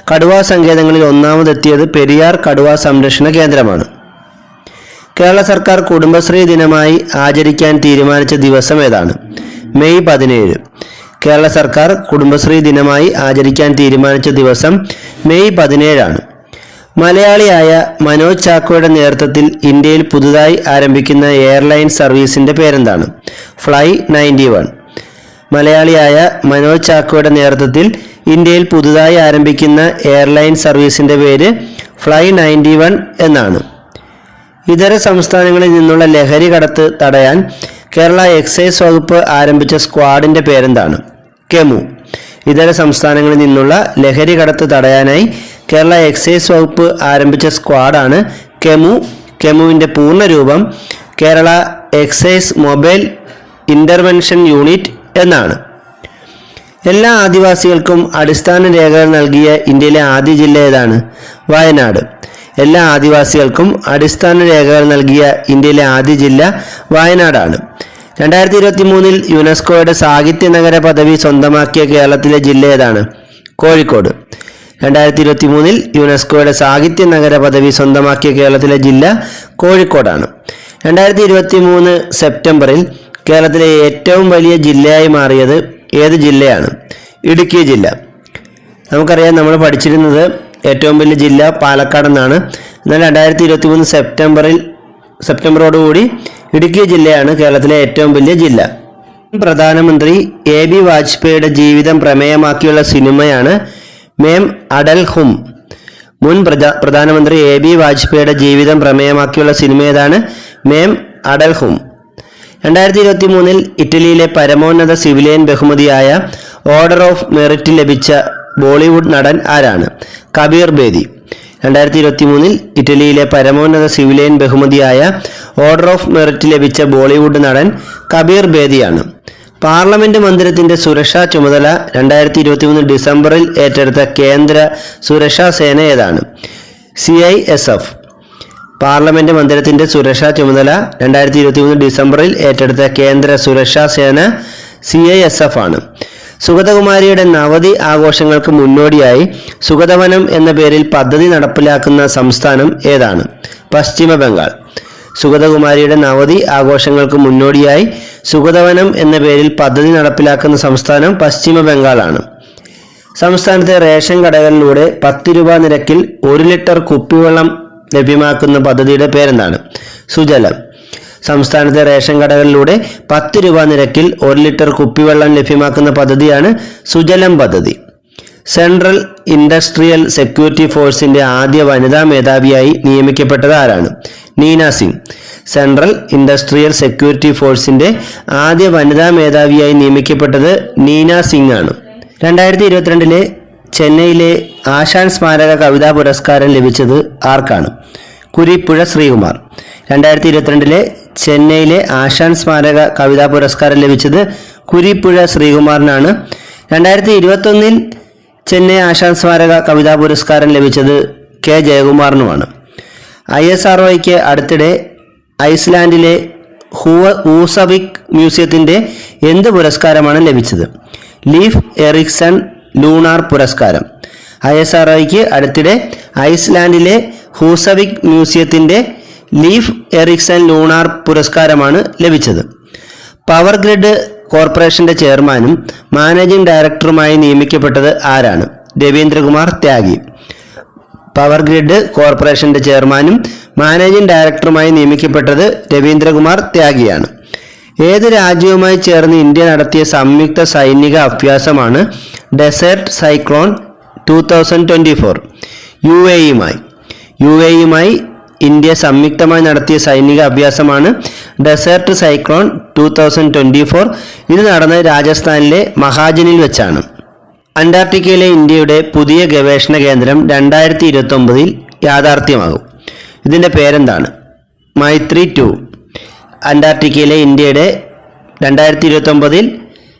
കടുവാ സങ്കേതങ്ങളിൽ ഒന്നാമതെത്തിയത് പെരിയാർ കടുവാ സംരക്ഷണ കേന്ദ്രമാണ്. കേരള സർക്കാർ കുടുംബശ്രീ ദിനമായി ആചരിക്കാൻ തീരുമാനിച്ച ദിവസം ഏതാണ്? മെയ് 17. കേരള സർക്കാർ കുടുംബശ്രീ ദിനമായി ആചരിക്കാൻ തീരുമാനിച്ച ദിവസം മെയ് 17 മലയാളിയായ മനോജ് ചാക്കോയുടെ നേതൃത്വത്തിൽ ഇന്ത്യയിൽ പുതുതായി ആരംഭിക്കുന്ന എയർലൈൻ സർവീസിന്റെ പേരെന്താണ്? ഫ്ലൈ 91. മലയാളിയായ മനോജ് ചാക്കോയുടെ നേതൃത്വത്തിൽ ഇന്ത്യയിൽ പുതുതായി ആരംഭിക്കുന്ന എയർലൈൻ സർവീസിന്റെ പേര് ഫ്ലൈ 91 എന്നാണ്. ഇതര സംസ്ഥാനങ്ങളിൽ നിന്നുള്ള ലഹരി കടത്ത് തടയാൻ കേരള എക്സൈസ് വകുപ്പ് ആരംഭിച്ച സ്ക്വാഡിൻ്റെ പേരെന്താണ്? കെമു. ഇതര സംസ്ഥാനങ്ങളിൽ നിന്നുള്ള ലഹരി കടത്ത് തടയാനായി കേരള എക്സൈസ് വകുപ്പ് ആരംഭിച്ച സ്ക്വാഡാണ് കെമു. കെമുവിൻ്റെ പൂർണ്ണരൂപം Kerala excise mobile intervention unit എന്നാണ്. എല്ലാ ആദിവാസികൾക്കും അടിസ്ഥാന രേഖകൾ നൽകിയ ഇന്ത്യയിലെ ആദ്യ ജില്ല ഏതാണ്? വയനാട്. എല്ലാ ആദിവാസികൾക്കും അടിസ്ഥാന രേഖകൾ നൽകിയ ഇന്ത്യയിലെ ആദ്യ ജില്ല വയനാടാണ്. 2023 യുനെസ്കോയുടെ സാഹിത്യ നഗര പദവി സ്വന്തമാക്കിയ കേരളത്തിലെ ജില്ല ഏതാണ്? കോഴിക്കോട്. 2023 യുനെസ്കോയുടെ സാഹിത്യ നഗര പദവി സ്വന്തമാക്കിയ കേരളത്തിലെ ജില്ല കോഴിക്കോടാണ്. 2023 സെപ്റ്റംബറിൽ കേരളത്തിലെ ഏറ്റവും വലിയ ജില്ലയായി മാറിയത് ഏത് ജില്ലയാണ്? ഇടുക്കി ജില്ല. നമുക്കറിയാം, നമ്മൾ പഠിച്ചിരുന്നത് ഏറ്റവും വലിയ ജില്ല പാലക്കാട് എന്നാണ്. എന്നാൽ 2023 സെപ്റ്റംബറോടുകൂടി ഇടുക്കി ജില്ലയാണ് കേരളത്തിലെ ഏറ്റവും വലിയ ജില്ല. പ്രധാനമന്ത്രി AB വാജ്പേയിയുടെ ജീവിതം പ്രമേയമാക്കിയുള്ള സിനിമയാണ് മേം അടൽ ഹും. മുൻ പ്രധാനമന്ത്രി AB വാജ്പേയിയുടെ ജീവിതം പ്രമേയമാക്കിയുള്ള സിനിമ ഏതാണ്? മേം അടൽ ഹും. 2023 ഇറ്റലിയിലെ പരമോന്നത സിവിലിയൻ ബഹുമതിയായ ഓർഡർ ഓഫ് മെറിറ്റ് ലഭിച്ച ബോളിവുഡ് നടൻ ആരാണ്? കബീർ ബേദി. 2023 ഇറ്റലിയിലെ പരമോന്നത സിവിലിയൻ ബഹുമതിയായ ഓർഡർ ഓഫ് മെറിറ്റ് ലഭിച്ച ബോളിവുഡ് നടൻ കബീർ ബേദിയാണ്. പാർലമെന്റ് മന്ദിരത്തിന്റെ സുരക്ഷാ ചുമതല 2023 ഡിസംബറിൽ ഏറ്റെടുത്ത കേന്ദ്ര സുരക്ഷാ സേന ഏതാണ്? CISF. പാർലമെന്റ് മന്ദിരത്തിന്റെ സുരക്ഷാ ചുമതല 2023 ഡിസംബറിൽ ഏറ്റെടുത്ത കേന്ദ്ര സുരക്ഷാ സേന CISF ആണ്. സുഗതകുമാരിയുടെ നവതി ആഘോഷങ്ങൾക്ക് മുന്നോടിയായി സുഗതവനം എന്ന പേരിൽ പദ്ധതി നടപ്പിലാക്കുന്ന സംസ്ഥാനം ഏതാണ്? പശ്ചിമ ബംഗാൾ. സുഗതകുമാരിയുടെ നവതി ആഘോഷങ്ങൾക്ക് മുന്നോടിയായി സുഗതവനം എന്ന പേരിൽ പദ്ധതി നടപ്പിലാക്കുന്ന സംസ്ഥാനം പശ്ചിമ ബംഗാളാണ്. സംസ്ഥാനത്തെ റേഷൻ കടകളിലൂടെ 10 രൂപ നിരക്കിൽ 1 ലിറ്റർ കുപ്പിവെള്ളം ലഭ്യമാക്കുന്ന പദ്ധതിയുടെ പേരെന്താണ്? സുജലം. സംസ്ഥാനത്തെ റേഷൻ കടകളിലൂടെ 10 രൂപ നിരക്കിൽ 1 ലിറ്റർ കുപ്പിവെള്ളം ലഭ്യമാക്കുന്ന പദ്ധതിയാണ് സുജലം പദ്ധതി. സെൻട്രൽ ഇൻഡസ്ട്രിയൽ സെക്യൂരിറ്റി ഫോഴ്സിന്റെ ആദ്യ വനിതാ മേധാവിയായി നിയമിക്കപ്പെട്ടത് ആരാണ്? Neena Singh. Central industrial security ഫോഴ്സിന്റെ ആദ്യ വനിതാ മേധാവിയായി നിയമിക്കപ്പെട്ടത് നീന സിംഗ് ആണ്. 2022 ചെന്നൈയിലെ ആശാൻ സ്മാരക കവിതാ പുരസ്കാരം ലഭിച്ചത് ആർക്കാണ്? കുരിപ്പുഴ ശ്രീകുമാർ. 2022 ചെന്നൈയിലെ ആശാൻ സ്മാരക കവിതാ പുരസ്കാരം ലഭിച്ചത് കുരിപ്പുഴ ശ്രീകുമാറിനാണ്. 2021 ചെന്നൈ ആശാൻ സ്മാരക കവിതാ പുരസ്കാരം ലഭിച്ചത് K ജയകുമാറിനുമാണ്. ISROയ്ക്ക് അടുത്തിടെ ഐസ്ലാൻഡിലെ ഹൂസവിക് മ്യൂസിയത്തിന്റെ എന്ത് പുരസ്കാരമാണ് ലഭിച്ചത്? ലീഫ് എറിക്സൺ ലൂണാർ പുരസ്കാരം. ISROയ്ക്ക് അടുത്തിടെ ഐസ്ലാൻഡിലെ ഹൂസവിക് മ്യൂസിയത്തിന്റെ ലീഫ് എറിക്സൺ ലൂണാർ പുരസ്കാരമാണ് ലഭിച്ചത്. പവർ ഗ്രിഡ് കോർപ്പറേഷന്റെ ചെയർമാനും മാനേജിംഗ് ഡയറക്ടറുമായി നിയമിക്കപ്പെട്ടത് ആരാണ്? രവീന്ദ്രകുമാർ ത്യാഗി. പവർ ഗ്രിഡ് കോർപ്പറേഷന്റെ ചെയർമാനും മാനേജിംഗ് ഡയറക്ടറുമായി നിയമിക്കപ്പെട്ടത് രവീന്ദ്രകുമാർ ത്യാഗിയാണ്. ഏത് രാജ്യവുമായി ചേർന്ന് ഇന്ത്യ നടത്തിയ സംയുക്ത സൈനിക അഭ്യാസമാണ് ഡെസേർട്ട് സൈക്ലോൺ 2024? UAEയുമായി ഇന്ത്യ സംയുക്തമായി നടത്തിയ സൈനിക അഭ്യാസമാണ് ഡെസേർട്ട് സൈക്ലോൺ 2024. ഇത് നടന്നത് രാജസ്ഥാനിലെ മഹാജനിൽ വെച്ചാണ്. അന്റാർട്ടിക്കയിലെ ഇന്ത്യയുടെ പുതിയ ഗവേഷണ കേന്ദ്രം 2029 യാഥാർത്ഥ്യമാകും. ഇതിൻ്റെ പേരെന്താണ്? മൈത്രി 2. അന്റാർട്ടിക്കയിലെ ഇന്ത്യയുടെ 2029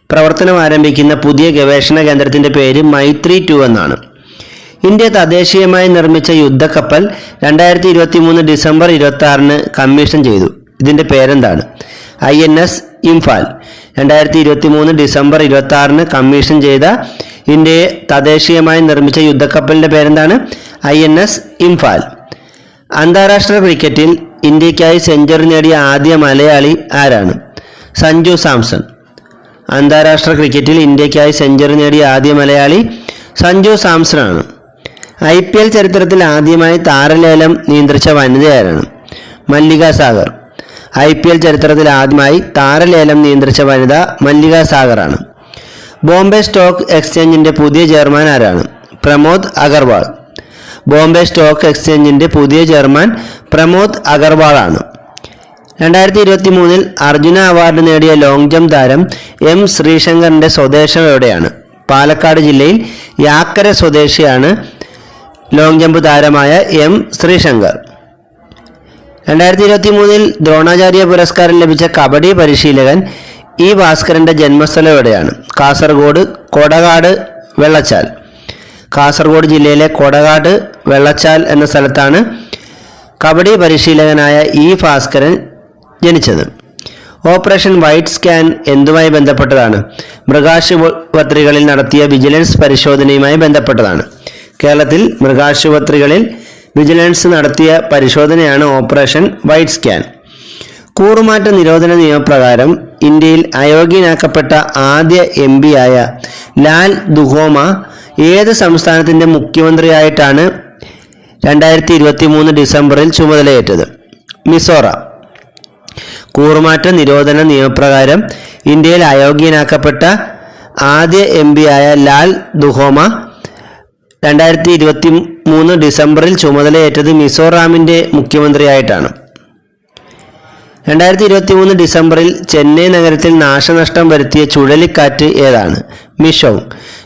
പ്രവർത്തനം ആരംഭിക്കുന്ന പുതിയ ഗവേഷണ കേന്ദ്രത്തിൻ്റെ പേര് മൈത്രി 2 എന്നാണ്. ഇന്ത്യ തദ്ദേശീയമായി നിർമ്മിച്ച യുദ്ധക്കപ്പൽ 2023 ഡിസംബർ 26 കമ്മീഷൻ ചെയ്തു. ഇതിൻ്റെ പേരെന്താണ്? INS ഇംഫാൽ. 2023 ഡിസംബർ 26 കമ്മീഷൻ ചെയ്ത ഇന്ത്യയെ തദ്ദേശീയമായി നിർമ്മിച്ച യുദ്ധക്കപ്പലിൻ്റെ പേരെന്താണ്? INS ഇംഫാൽ. അന്താരാഷ്ട്ര ക്രിക്കറ്റിൽ ഇന്ത്യക്കായി സെഞ്ചുറി നേടിയ ആദ്യ മലയാളി ആരാണ്? സഞ്ജു സാംസൺ. അന്താരാഷ്ട്ര ക്രിക്കറ്റിൽ ഇന്ത്യക്കായി സെഞ്ചുറി നേടിയ ആദ്യ മലയാളി സഞ്ജു സാംസണാണ്. IPL ചരിത്രത്തിൽ ആദ്യമായി താരലേലം നിയന്ത്രിച്ച വനിത ആരാണ്? മല്ലിക സാഗർ. IPL ചരിത്രത്തിൽ ആദ്യമായി താരലേലം നിയന്ത്രിച്ച വനിത മല്ലിക സാഗറാണ്. ബോംബെ സ്റ്റോക്ക് എക്സ്ചേഞ്ചിന്റെ പുതിയ ചെയർമാൻ ആരാണ്? പ്രമോദ് അഗർവാൾ. ബോംബെ സ്റ്റോക്ക് എക്സ്ചേഞ്ചിന്റെ പുതിയ ചെയർമാൻ പ്രമോദ് അഗർവാളാണ്. 2023 അർജുന അവാർഡ് നേടിയ ലോങ് ജംപ് താരം എം ശ്രീശങ്കറിന്റെ സ്വദേശം എവിടെയാണ്? പാലക്കാട് ജില്ലയിൽ യാക്കര സ്വദേശിയാണ് ലോങ് ജംപ് താരമായ എം ശ്രീശങ്കർ. 2023 ദ്രോണാചാര്യ പുരസ്കാരം ലഭിച്ച കബഡി പരിശീലകൻ ഇ ഭാസ്കരന്റെ ജന്മസ്ഥലം എവിടെയാണ്? കാസർഗോഡ് കൊടകാട് വെള്ളച്ചാൽ. കാസർഗോഡ് ജില്ലയിലെ കൊടകാട് വെള്ളച്ചാൽ എന്ന സ്ഥലത്താണ് കബഡി പരിശീലകനായ ഇ ഭാസ്കരൻ ജനിച്ചത്. ഓപ്പറേഷൻ വൈറ്റ് സ്കാൻ എന്തുമായി ബന്ധപ്പെട്ടതാണ്? മൃഗാശുപത്രികളിൽ നടത്തിയ വിജിലൻസ് പരിശോധനയുമായി ബന്ധപ്പെട്ടതാണ്. കേരളത്തിൽ മൃഗാശുപത്രികളിൽ വിജിലൻസ് നടത്തിയ പരിശോധനയാണ് ഓപ്പറേഷൻ വൈറ്റ് സ്കാൻ. കൂറുമാറ്റ നിരോധന നിയമപ്രകാരം ഇന്ത്യയിൽ അയോഗ്യനാക്കപ്പെട്ട ആദ്യ MP ആയ ലാൽ ദുഹോമ ഏത് സംസ്ഥാനത്തിൻ്റെ മുഖ്യമന്ത്രിയായിട്ടാണ് 2023 ഡിസംബറിൽ ചുമതലയേറ്റത്? മിസോറാം. കൂറുമാറ്റ നിരോധന നിയമപ്രകാരം ഇന്ത്യയിൽ അയോഗ്യനാക്കപ്പെട്ട ആദ്യ MP ആയ ലാൽ ദുഹോമ 2023 ഡിസംബറിൽ ചുമതലയേറ്റത് മിസോറാമിൻ്റെ മുഖ്യമന്ത്രിയായിട്ടാണ്. 2023 ഡിസംബറിൽ ചെന്നൈ നഗരത്തിൽ നാശനഷ്ടം വരുത്തിയ ചുഴലിക്കാറ്റ് ഏതാണ്? മിഷോങ്.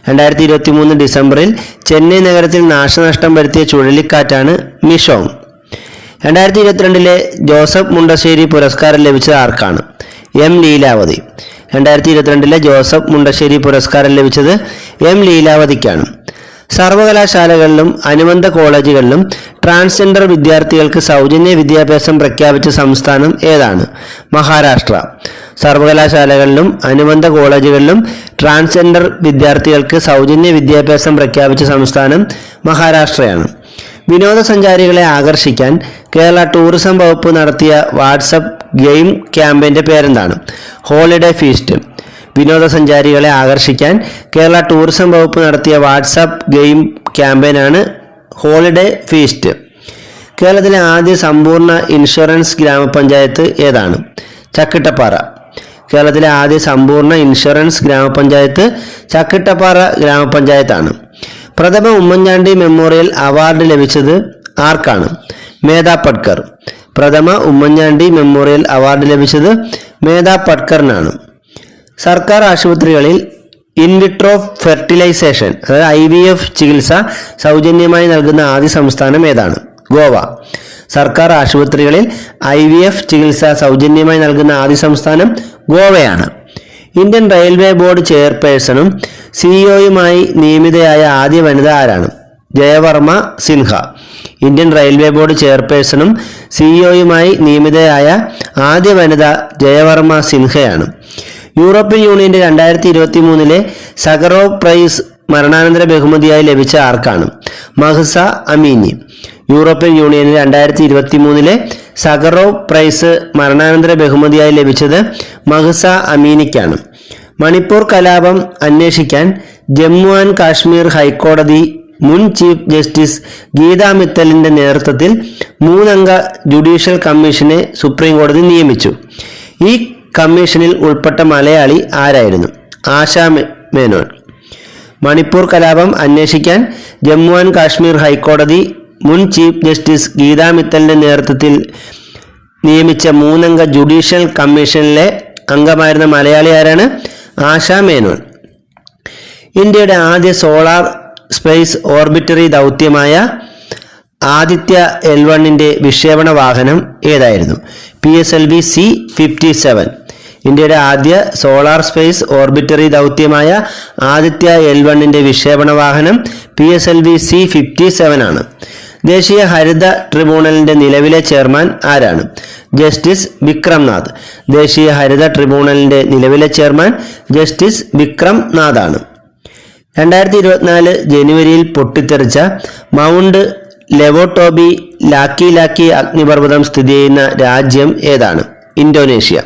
2023 ഡിസംബറിൽ ചെന്നൈ നഗരത്തിൽ നാശനഷ്ടം വരുത്തിയ ചുഴലിക്കാറ്റാണ് മിഷോങ്. 2022 ജോസഫ് മുണ്ടശ്ശേരി പുരസ്കാരം ലഭിച്ചത് ആർക്കാണ്? എം ലീലാവതി. 2022 ജോസഫ് മുണ്ടശ്ശേരി പുരസ്കാരം ലഭിച്ചത് എം ലീലാവതിക്കാണ്. സർവകലാശാലകളിലും അനുബന്ധ കോളേജുകളിലും ട്രാൻസ്ജെൻഡർ വിദ്യാർത്ഥികൾക്ക് സൗജന്യ വിദ്യാഭ്യാസം പ്രഖ്യാപിച്ച സംസ്ഥാനം ഏതാണ്? മഹാരാഷ്ട്ര. സർവകലാശാലകളിലും അനുബന്ധ കോളേജുകളിലും ട്രാൻസ്ജെൻഡർ വിദ്യാർത്ഥികൾക്ക് സൗജന്യ വിദ്യാഭ്യാസം പ്രഖ്യാപിച്ച സംസ്ഥാനം മഹാരാഷ്ട്രയാണ്. വിനോദസഞ്ചാരികളെ ആകർഷിക്കാൻ കേരള ടൂറിസം വകുപ്പ് നടത്തിയ വാട്സപ്പ് ഗെയിം ക്യാമ്പയിൻ്റെ പേരെന്താണ്? Holiday feast. വിനോദസഞ്ചാരികളെ ആകർഷിക്കാൻ കേരള ടൂറിസം വകുപ്പ് നടത്തിയ വാട്സപ്പ് ഗെയിം ക്യാമ്പയിനാണ് ഹോളിഡേ ഫീസ്റ്റ്. കേരളത്തിലെ ആദ്യ സമ്പൂർണ്ണ ഇൻഷുറൻസ് ഗ്രാമപഞ്ചായത്ത് ഏതാണ്? ചക്കിട്ടപ്പാറ. കേരളത്തിലെ ആദ്യ സമ്പൂർണ്ണ ഇൻഷുറൻസ് ഗ്രാമപഞ്ചായത്ത് ചക്കിട്ടപ്പാറ ഗ്രാമപഞ്ചായത്താണ്. പ്രഥമ ഉമ്മൻചാണ്ടി മെമ്മോറിയൽ അവാർഡ് ലഭിച്ചത് ആർക്കാണ്? മേധാ പട്കർ. പ്രഥമ ഉമ്മൻചാണ്ടി മെമ്മോറിയൽ അവാർഡ് ലഭിച്ചത് മേധാ പട്കറിനാണ്. സർക്കാർ ആശുപത്രികളിൽ ഇൻവിട്രോ ഫെർട്ടിലൈസേഷൻ അതായത് IVF ചികിത്സ സൗജന്യമായി നൽകുന്ന ആദ്യ സംസ്ഥാനം ഏതാണ്? ഗോവ. സർക്കാർ ആശുപത്രികളിൽ IVF ചികിത്സ സൗജന്യമായി നൽകുന്ന ആദ്യ സംസ്ഥാനം ഗോവയാണ്. ഇന്ത്യൻ റെയിൽവേ ബോർഡ് ചെയർപേഴ്സണും CEOയുമായി നിയമിതയായ ആദ്യ വനിത ആരാണ്? Jayavarma Sinha. Indian railway board ചെയർപേഴ്സണും CEOയുമായി നിയമിതയായ ആദ്യ വനിത ജയവർമ്മ സിൻഹയാണ്. യൂറോപ്യൻ യൂണിയന്റെ 2023 സഖറോവ് പ്രൈസ് മരണാനന്തര ബഹുമതിയായി ലഭിച്ച ആർക്കാണ്? മഹ്സ അമീനി. യൂറോപ്യൻ യൂണിയനിൽ 2023 സഖറോവ് പ്രൈസ് മരണാനന്തര ബഹുമതിയായി ലഭിച്ചത് മഹ്സ അമീനിക്കാണ്. മണിപ്പൂർ കലാപം അന്വേഷിക്കാൻ ജമ്മു ആൻഡ് കാശ്മീർ ഹൈക്കോടതി മുൻ ചീഫ് ജസ്റ്റിസ് ഗീതാ മിത്തലിന്റെ നേതൃത്വത്തിൽ 3 അംഗ ജുഡീഷ്യൽ കമ്മീഷനെ സുപ്രീം കോടതി നിയമിച്ചു. ഈ കമ്മീഷനിൽ ഉൾപ്പെട്ട മലയാളി ആരായിരുന്നു? ആശാ മേനോൻ. മണിപ്പൂർ കലാപം അന്വേഷിക്കാൻ ജമ്മു ആൻഡ് കാശ്മീർ ഹൈക്കോടതി മുൻ ചീഫ് ജസ്റ്റിസ് ഗീതാ മിത്തലിന്റെ നേതൃത്വത്തിൽ നിയമിച്ച 3 അംഗ ജുഡീഷ്യൽ കമ്മീഷനിലെ അംഗമായിരുന്ന മലയാളി ആരാണ്? ആശാ മേനോൻ. ഇന്ത്യയുടെ ആദ്യ സോളാർ സ്പേസ് ഓർബിറ്ററി ദൗത്യമായ ആദിത്യ L1ന്റെ വിക്ഷേപണ വാഹനം ഏതായിരുന്നു? PSLV C-57. ഇന്ത്യയുടെ ആദ്യ സോളാർ സ്പേസ് ഓർബിറ്ററി ദൗത്യമായ ആദിത്യ L1ന്റെ വിക്ഷേപണ വാഹനം PSLV C-57 ആണ്. ദേശീയ ഹരിത ട്രിബ്യൂണലിന്റെ നിലവിലെ ചെയർമാൻ ആരാണ്? ജസ്റ്റിസ് വിക്രം നാഥ്. ദേശീയ ഹരിത ട്രിബ്യൂണലിന്റെ നിലവിലെ ചെയർമാൻ ജസ്റ്റിസ് വിക്രം നാഥ് ആണ്. 2024 ജനുവരിയിൽ പൊട്ടിത്തെറിച്ച മൗണ്ട് ലെവോട്ടോബി ലാക്കി അഗ്നിപർവ്വതം സ്ഥിതി ചെയ്യുന്ന രാജ്യം ഏതാണ്? ഇന്തോനേഷ്യ.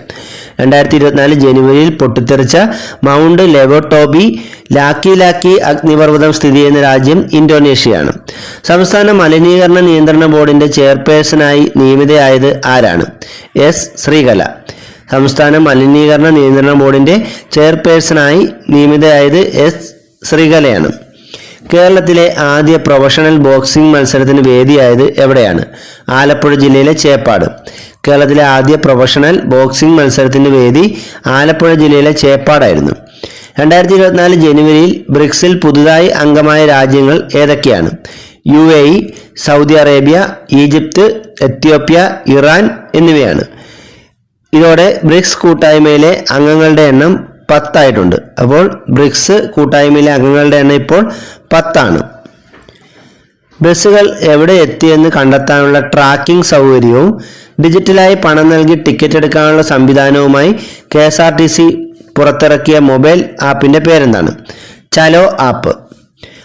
2024 ജനുവരിയിൽ പൊട്ടിത്തെറിച്ച മൗണ്ട് ലെവോട്ടോബി ലാക്കി അഗ്നിപർവ്വതം സ്ഥിതി ചെയ്യുന്ന രാജ്യം ഇന്തോനേഷ്യയാണ്. സംസ്ഥാന മലിനീകരണ നിയന്ത്രണ ബോർഡിന്റെ ചെയർപേഴ്സണായി നിയമിതയായത് ആരാണ്? എസ് ശ്രീകല. സംസ്ഥാന മലിനീകരണ നിയന്ത്രണ ബോർഡിന്റെ ചെയർപേഴ്സണായി നിയമിതയായത് എസ് ശ്രീകലയാണ്. കേരളത്തിലെ ആദ്യ പ്രൊഫഷണൽ ബോക്സിംഗ് മത്സരത്തിന് വേദിയായത് എവിടെയാണ്? ആലപ്പുഴ ജില്ലയിലെ ചേപ്പാട്. കേരളത്തിലെ ആദ്യ പ്രൊഫഷണൽ ബോക്സിംഗ് മത്സരത്തിന് വേദി ആലപ്പുഴ ജില്ലയിലെ ചേപ്പാടായിരുന്നു. 2024 ജനുവരിയിൽ ബ്രിക്സിൽ പുതുതായി അംഗമായ രാജ്യങ്ങൾ ഏതൊക്കെയാണ്? UAE, Saudi Arabia, Egypt, Ethiopia, Iran എന്നിവയാണ്. ഇതോടെ ബ്രിക്സ് കൂട്ടായ്മയിലെ അംഗങ്ങളുടെ എണ്ണം 10 ആയിട്ടുണ്ട്. അപ്പോൾ ബ്രിക്സ് കൂട്ടായ്മയിലെ അംഗങ്ങളുടെ എണ്ണം ഇപ്പോൾ 10 ആണ്. ബസ്സുകൾ എവിടെ എത്തിയെന്ന് കണ്ടെത്താനുള്ള ട്രാക്കിംഗ് സൗകര്യവും ഡിജിറ്റലായി പണം നൽകി ടിക്കറ്റ് എടുക്കാനുള്ള സംവിധാനവുമായി KSRTC പുറത്തിറക്കിയ മൊബൈൽ ആപ്പിൻ്റെ പേരെന്താണ്? ചലോ ആപ്പ്.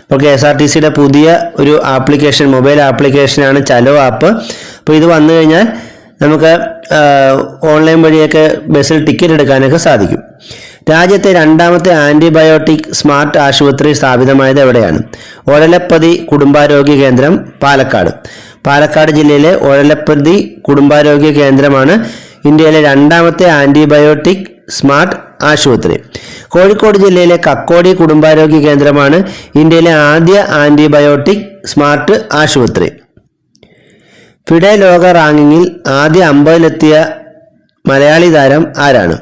അപ്പോൾ KSRTCയുടെ പുതിയ ഒരു ആപ്ലിക്കേഷൻ, മൊബൈൽ ആപ്ലിക്കേഷനാണ് ചലോ ആപ്പ്. അപ്പോൾ ഇത് വന്നു കഴിഞ്ഞാൽ നമുക്ക് ഓൺലൈൻ വഴിയൊക്കെ ബസ്സിൽ ടിക്കറ്റ് എടുക്കാനൊക്കെ സാധിക്കും. രാജ്യത്തെ രണ്ടാമത്തെ ആൻറ്റിബയോട്ടിക് സ്മാർട്ട് ആശുപത്രി സ്ഥാപിതമായത് എവിടെയാണ്? ഒഴലപ്പതി കുടുംബാരോഗ്യ കേന്ദ്രം, പാലക്കാട്. പാലക്കാട് ജില്ലയിലെ ഒഴലപ്പതി കുടുംബാരോഗ്യ കേന്ദ്രമാണ് ഇന്ത്യയിലെ രണ്ടാമത്തെ ആൻറ്റിബയോട്ടിക് സ്മാർട്ട് ആശുപത്രി. കോഴിക്കോട് ജില്ലയിലെ കക്കോടി കുടുംബാരോഗ്യ കേന്ദ്രമാണ് ഇന്ത്യയിലെ ആദ്യ ആൻറ്റിബയോട്ടിക് സ്മാർട്ട് ആശുപത്രി. ഫിഡെ ലോക റാങ്കിങ്ങിൽ ആദ്യ 50-ലെത്തിയ മലയാളി താരം ആരാണ്?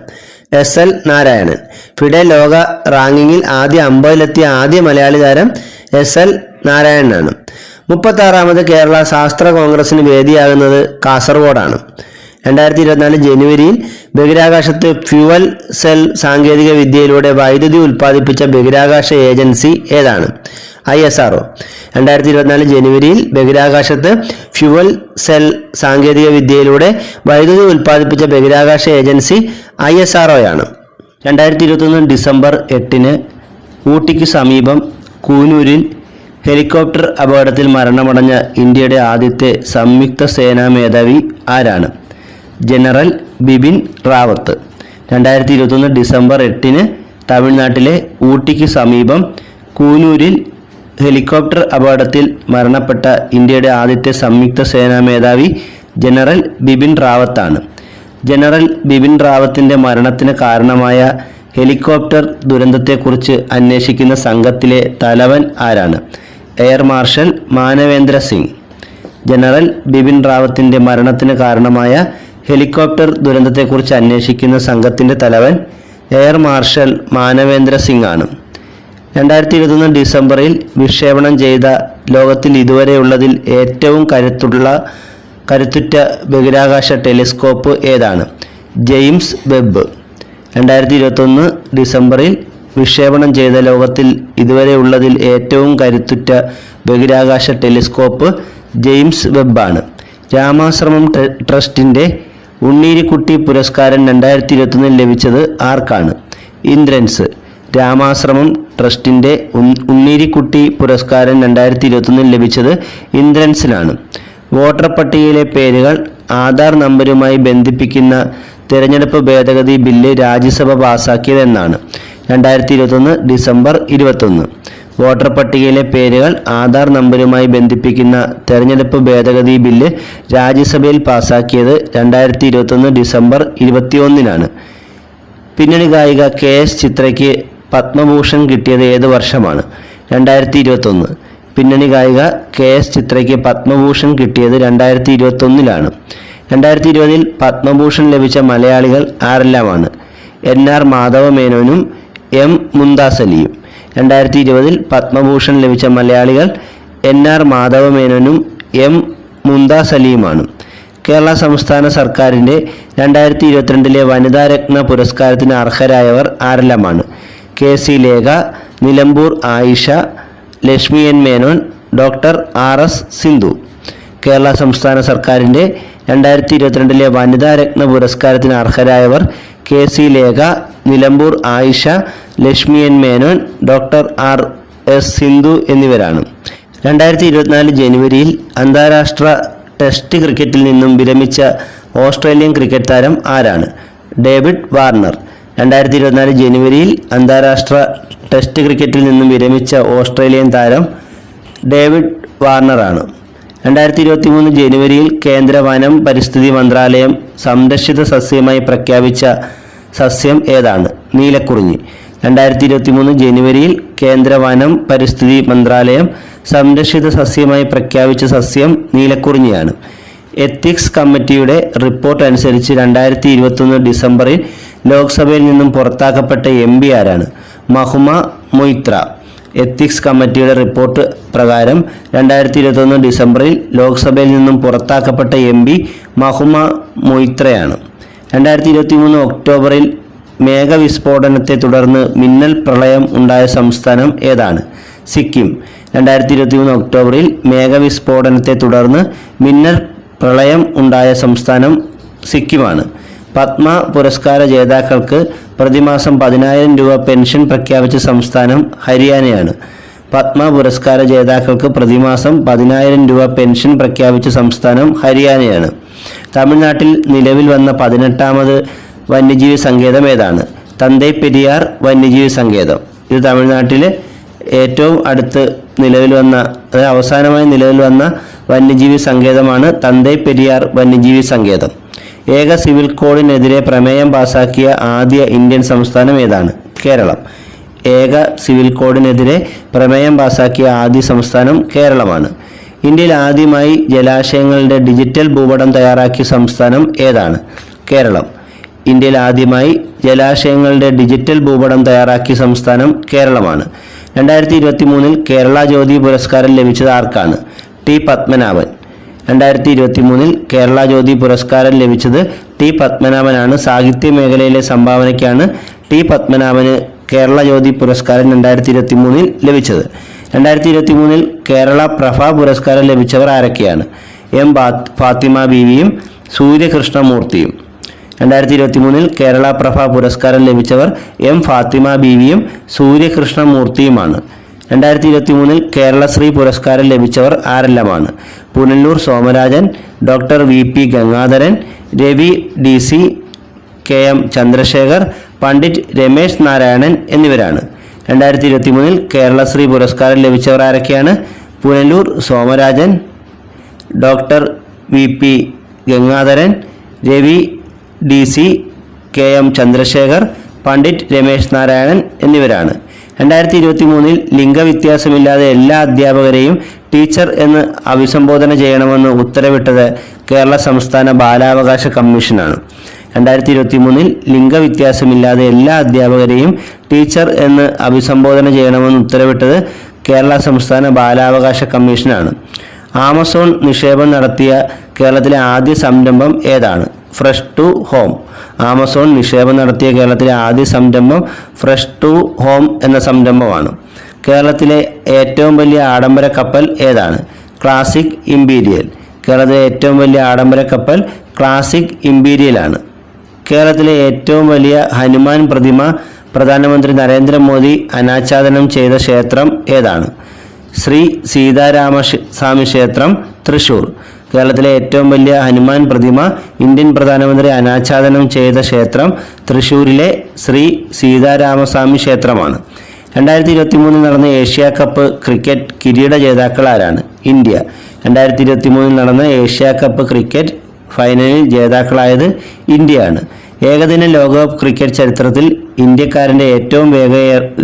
SL നാരായണൻ. ഫിഡെ ലോക റാങ്കിങ്ങിൽ ആദ്യ 50-ലെത്തിയ ആദ്യ മലയാളി താരം SL നാരായണനാണ്. 36ാമത് കേരള ശാസ്ത്ര കോൺഗ്രസിന് വേദിയാകുന്നത് കാസർഗോഡാണ്. 2024 ജനുവരിയിൽ ബഹിരാകാശത്ത് ഫ്യൂവൽ സെൽ സാങ്കേതിക വിദ്യയിലൂടെ വൈദ്യുതി ഉൽപ്പാദിപ്പിച്ച ബഹിരാകാശ ഏജൻസി ഏതാണ്? ISRO. 2024 ജനുവരിയിൽ ബഹിരാകാശത്ത് ഫ്യൂവൽ സെൽ സാങ്കേതിക വിദ്യയിലൂടെ വൈദ്യുതി ഉൽപ്പാദിപ്പിച്ച ബഹിരാകാശ ഏജൻസി ISRO ആണ്. 2021 ഡിസംബർ 8-ന് ഊട്ടിക്ക് സമീപം കൂനൂരിൽ ഹെലികോപ്റ്റർ അപകടത്തിൽ മരണമടഞ്ഞ ഇന്ത്യയുടെ ആദ്യത്തെ സംയുക്ത സേനാ മേധാവി ആരാണ്? ജനറൽ ബിപിൻ റാവത്ത്. 2021 ഡിസംബർ 8-ന് തമിഴ്നാട്ടിലെ ഊട്ടിക്ക് സമീപം കൂനൂരിൽ ഹെലികോപ്റ്റർ അപകടത്തിൽ മരണപ്പെട്ട ഇന്ത്യയുടെ ആദ്യത്തെ സംയുക്ത സേനാ മേധാവി ജനറൽ ബിപിൻ റാവത്താണ്. ജനറൽ ബിപിൻ റാവത്തിൻ്റെ മരണത്തിന് കാരണമായ ഹെലികോപ്റ്റർ ദുരന്തത്തെക്കുറിച്ച് അന്വേഷിക്കുന്ന സംഘത്തിലെ തലവൻ ആരാണ്? Air marshal Manavendra Singh. General Bipin റാവത്തിൻ്റെ മരണത്തിന് കാരണമായ ഹെലികോപ്റ്റർ ദുരന്തത്തെക്കുറിച്ച് അന്വേഷിക്കുന്ന സംഘത്തിൻ്റെ തലവൻ എയർ മാർഷൽ മാനവേന്ദ്ര സിംഗ് ആണ്. 2021 ഡിസംബറിൽ വിക്ഷേപണം ചെയ്ത ലോകത്തിൽ ഇതുവരെയുള്ളതിൽ ഏറ്റവും കരുത്തുറ്റ ബഹിരാകാശ ടെലിസ്കോപ്പ് ഏതാണ്? James Webb. 2021 ഡിസംബറിൽ വിക്ഷേപണം ചെയ്ത ലോകത്തിൽ ഇതുവരെയുള്ളതിൽ ഏറ്റവും കരുത്തുറ്റ ബഹിരാകാശ ടെലിസ്കോപ്പ് ജെയിംസ് വെബാണ്. രാമാശ്രമം ട്രസ്റ്റിൻ്റെ ഉണ്ണീരിക്കുട്ടി പുരസ്കാരം 2021 ലഭിച്ചത് ആർക്കാണ്? ഇന്ദ്രൻസ്. രാമാശ്രമം ട്രസ്റ്റിൻ്റെ ഉണ്ണീരിക്കുട്ടി പുരസ്കാരം 2021 ലഭിച്ചത് ഇന്ദ്രൻസിനാണ്. വോട്ടർ പട്ടികയിലെ പേരുകൾ ആധാർ നമ്പരുമായി ബന്ധിപ്പിക്കുന്ന തിരഞ്ഞെടുപ്പ് ഭേദഗതി ബില്ല് രാജ്യസഭ പാസാക്കിയത് എന്നാണ്? 2021 ഡിസംബർ 21. വോട്ടർ പട്ടികയിലെ പേരുകൾ ആധാർ നമ്പരുമായി ബന്ധിപ്പിക്കുന്ന തെരഞ്ഞെടുപ്പ് ഭേദഗതി ബില്ല് രാജ്യസഭയിൽ പാസാക്കിയത് 2021 ഡിസംബർ 21-നാണ്. പിന്നണി ഗായിക KS ചിത്രയ്ക്ക് പത്മഭൂഷൺ കിട്ടിയത് ഏത് വർഷമാണ്? 2021. പിന്നണി ഗായിക KS ചിത്രയ്ക്ക് പത്മഭൂഷൺ കിട്ടിയത് 2021-ലാണ്. 2020-ൽ പത്മഭൂഷൺ ലഭിച്ച മലയാളികൾ ആരെല്ലാമാണ്? NR മാധവ മേനോനും M മുംതാസ് അലിയും. 2020-ൽ പത്മഭൂഷൺ ലഭിച്ച മലയാളികൾ NR മാധവ മേനോനും M മുംതാസ് അലിയുമാണ്. കേരള സംസ്ഥാന സർക്കാരിൻ്റെ 2022-ലെ വനിതാരത്ന പുരസ്കാരത്തിന് അർഹരായവർ ആരെല്ലാമാണ്? KC Lekha, Nilambur Ayisha, Lakshmi N Menon, doctor RS Sindhu. Kerala സംസ്ഥാന സർക്കാരിൻ്റെ 2022-ലെ വനിതാരത്ന പുരസ്കാരത്തിന് അർഹരായവർ KC Lekha, Nilambur Ayisha, Lakshmi N Menon, doctor RS Sindhu എന്നിവരാണ്. 2024 ജനുവരിയിൽ അന്താരാഷ്ട്ര ടെസ്റ്റ് ക്രിക്കറ്റിൽ നിന്നും വിരമിച്ച ഓസ്ട്രേലിയൻ ക്രിക്കറ്റ് താരം ആരാണ്? David Warner. 2024 ജനുവരിയിൽ അന്താരാഷ്ട്ര ടെസ്റ്റ് ക്രിക്കറ്റിൽ നിന്നും വിരമിച്ച ഓസ്ട്രേലിയൻ താരം ഡേവിഡ് വാർണറാണ്. 2023 ജനുവരിയിൽ കേന്ദ്ര വനം പരിസ്ഥിതി മന്ത്രാലയം സംരക്ഷിത സസ്യമായി പ്രഖ്യാപിച്ച സസ്യം ഏതാണ്? നീലക്കുറിഞ്ഞി. 2023 ജനുവരിയിൽ കേന്ദ്ര വനം പരിസ്ഥിതി മന്ത്രാലയം സംരക്ഷിത സസ്യമായി പ്രഖ്യാപിച്ച സസ്യം നീലക്കുറിഞ്ഞിയാണ്. എത്തിക്സ് കമ്മിറ്റിയുടെ റിപ്പോർട്ട് അനുസരിച്ച് 2021 ഡിസംബറിൽ ലോക്സഭയിൽ നിന്നും പുറത്താക്കപ്പെട്ട MP ആരാണ്? മഹുമ മൊയ്ത്ര. എത്തിക്സ് കമ്മിറ്റിയുടെ റിപ്പോർട്ട് പ്രകാരം 2021 ഡിസംബറിൽ ലോക്സഭയിൽ നിന്നും പുറത്താക്കപ്പെട്ട MP മഹുമ മൊയ്ത്രയാണ്. 2023 ഒക്ടോബറിൽ മേഘവിസ്ഫോടനത്തെ തുടർന്ന് മിന്നൽ പ്രളയം ഉണ്ടായ സംസ്ഥാനം ഏതാണ്? സിക്കിം. 2023 ഒക്ടോബറിൽ മേഘവിസ്ഫോടനത്തെ തുടർന്ന് മിന്നൽ പ്രളയം ഉണ്ടായ സംസ്ഥാനം സിക്കിമാണ്. പത്മ പുരസ്കാര ജേതാക്കൾക്ക് പ്രതിമാസം 10,000 രൂപ പെൻഷൻ പ്രഖ്യാപിച്ച സംസ്ഥാനം ഹരിയാനയാണ്. പത്മ പുരസ്കാര ജേതാക്കൾക്ക് പ്രതിമാസം 10,000 രൂപ പെൻഷൻ പ്രഖ്യാപിച്ച സംസ്ഥാനം ഹരിയാനയാണ്. തമിഴ്നാട്ടിൽ നിലവിൽ വന്ന 18ാമത് വന്യജീവി സങ്കേതം ഏതാണ്? തന്തൈ പെരിയാർ വന്യജീവി സങ്കേതം. ഇത് തമിഴ്നാട്ടിലെ ഏറ്റവും അടുത്ത് നിലവിൽ വന്ന, അതായത് അവസാനമായി നിലവിൽ വന്ന വന്യജീവി സങ്കേതമാണ് തന്തൈ പെരിയാർ വന്യജീവി സങ്കേതം. ഏക സിവിൽ കോഡിനെതിരെ പ്രമേയം പാസാക്കിയ ആദ്യ ഇന്ത്യൻ സംസ്ഥാനം ഏതാണ്? കേരളം. ഏക സിവിൽ കോഡിനെതിരെ പ്രമേയം പാസാക്കിയ ആദ്യ സംസ്ഥാനം കേരളമാണ്. ഇന്ത്യയിൽ ആദ്യമായി ജലാശയങ്ങളുടെ ഡിജിറ്റൽ ഭൂപടം തയ്യാറാക്കിയ സംസ്ഥാനം ഏതാണ്? കേരളം. ഇന്ത്യയിൽ ആദ്യമായി ജലാശയങ്ങളുടെ ഡിജിറ്റൽ ഭൂപടം തയ്യാറാക്കിയ സംസ്ഥാനം കേരളമാണ്. 2023 കേരള ജ്യോതി പുരസ്കാരം ലഭിച്ചത് ആർക്കാണ്? ടി പത്മനാഭൻ. 2023 കേരള ജ്യോതി പുരസ്കാരം ലഭിച്ചത് ടി പത്മനാഭനാണ്. സാഹിത്യ മേഖലയിലെ സംഭാവനയ്ക്കാണ് ടി പത്മനാഭന് കേരള ജ്യോതി പുരസ്കാരം 2023 ലഭിച്ചത്. 2023 കേരള പ്രഭ പുരസ്കാരം ലഭിച്ചവർ ആരൊക്കെയാണ്? എം ഫാത്തിമ ബീവിയും സൂര്യകൃഷ്ണമൂർത്തിയും. 2023 കേരള പ്രഭ പുരസ്കാരം ലഭിച്ചവർ എം ഫാത്തിമ ബീവിയും സൂര്യകൃഷ്ണമൂർത്തിയുമാണ്. 2023 കേരളശ്രീ പുരസ്കാരം ലഭിച്ചവർ ആരെല്ലാമാണ്? Punalur Somarajan, doctor VP Gangadharan, Ravi DC, KM Chandrasekhar, Pandit Ramesh Narayanan എന്നിവരാണ്. 2023 കേരളശ്രീ പുരസ്കാരം ലഭിച്ചവർ ആരൊക്കെയാണ്? Punalur Somarajan, doctor VP Gangadharan, Ravi DC, KM Chandrasekhar, Pandit Ramesh Narayanan എന്നിവരാണ്. 2023 ലിംഗവ്യത്യാസമില്ലാതെ എല്ലാ അധ്യാപകരെയും ടീച്ചർ എന്ന് അഭിസംബോധന ചെയ്യണമെന്ന് ഉത്തരവിട്ടത് കേരള സംസ്ഥാന ബാലാവകാശ കമ്മീഷനാണ്. 2023 ലിംഗവ്യത്യാസമില്ലാതെ എല്ലാ അധ്യാപകരെയും ടീച്ചർ എന്ന് അഭിസംബോധന ചെയ്യണമെന്ന് ഉത്തരവിട്ടത് കേരള സംസ്ഥാന ബാലാവകാശ കമ്മീഷനാണ്. ആമസോൺ നിക്ഷേപം നടത്തിയ കേരളത്തിലെ ആദ്യ സംരംഭം ഏതാണ്? Fresh to home. ആമസോൺ നിക്ഷേപം നടത്തിയ കേരളത്തിലെ ആദ്യ സംരംഭം ഫ്രഷ് ടു ഹോം എന്ന സംരംഭമാണ്. കേരളത്തിലെ ഏറ്റവും വലിയ ആഡംബര കപ്പൽ ഏതാണ്? Classic imperial. കേരളത്തിലെ ഏറ്റവും വലിയ ആഡംബര കപ്പൽ ക്ലാസിക് ഇമ്പീരിയലാണ്. കേരളത്തിലെ ഏറ്റവും വലിയ ഹനുമാൻ പ്രതിമ പ്രധാനമന്ത്രി നരേന്ദ്രമോദി അനാച്ഛാദനം ചെയ്ത ക്ഷേത്രം ഏതാണ്? ശ്രീ സീതാരാമസ്വാമി ക്ഷേത്രം, തൃശൂർ. കേരളത്തിലെ ഏറ്റവും വലിയ ഹനുമാൻ പ്രതിമ ഇന്ത്യൻ പ്രധാനമന്ത്രി അനാച്ഛാദനം ചെയ്ത ക്ഷേത്രം തൃശൂരിലെ ശ്രീ സീതാരാമസ്വാമി ക്ഷേത്രമാണ്. 2023 നടന്ന ഏഷ്യ കപ്പ് ക്രിക്കറ്റ് കിരീട ജേതാക്കൾ ആരാണ്? ഇന്ത്യ. 2023 നടന്ന ഏഷ്യ കപ്പ് ക്രിക്കറ്റ് ഫൈനലിൽ ജേതാക്കളായത് ഇന്ത്യയാണ്. ഏകദിന ലോകകപ്പ് ക്രിക്കറ്റ് ചരിത്രത്തിൽ ഇന്ത്യക്കാരൻ്റെ ഏറ്റവും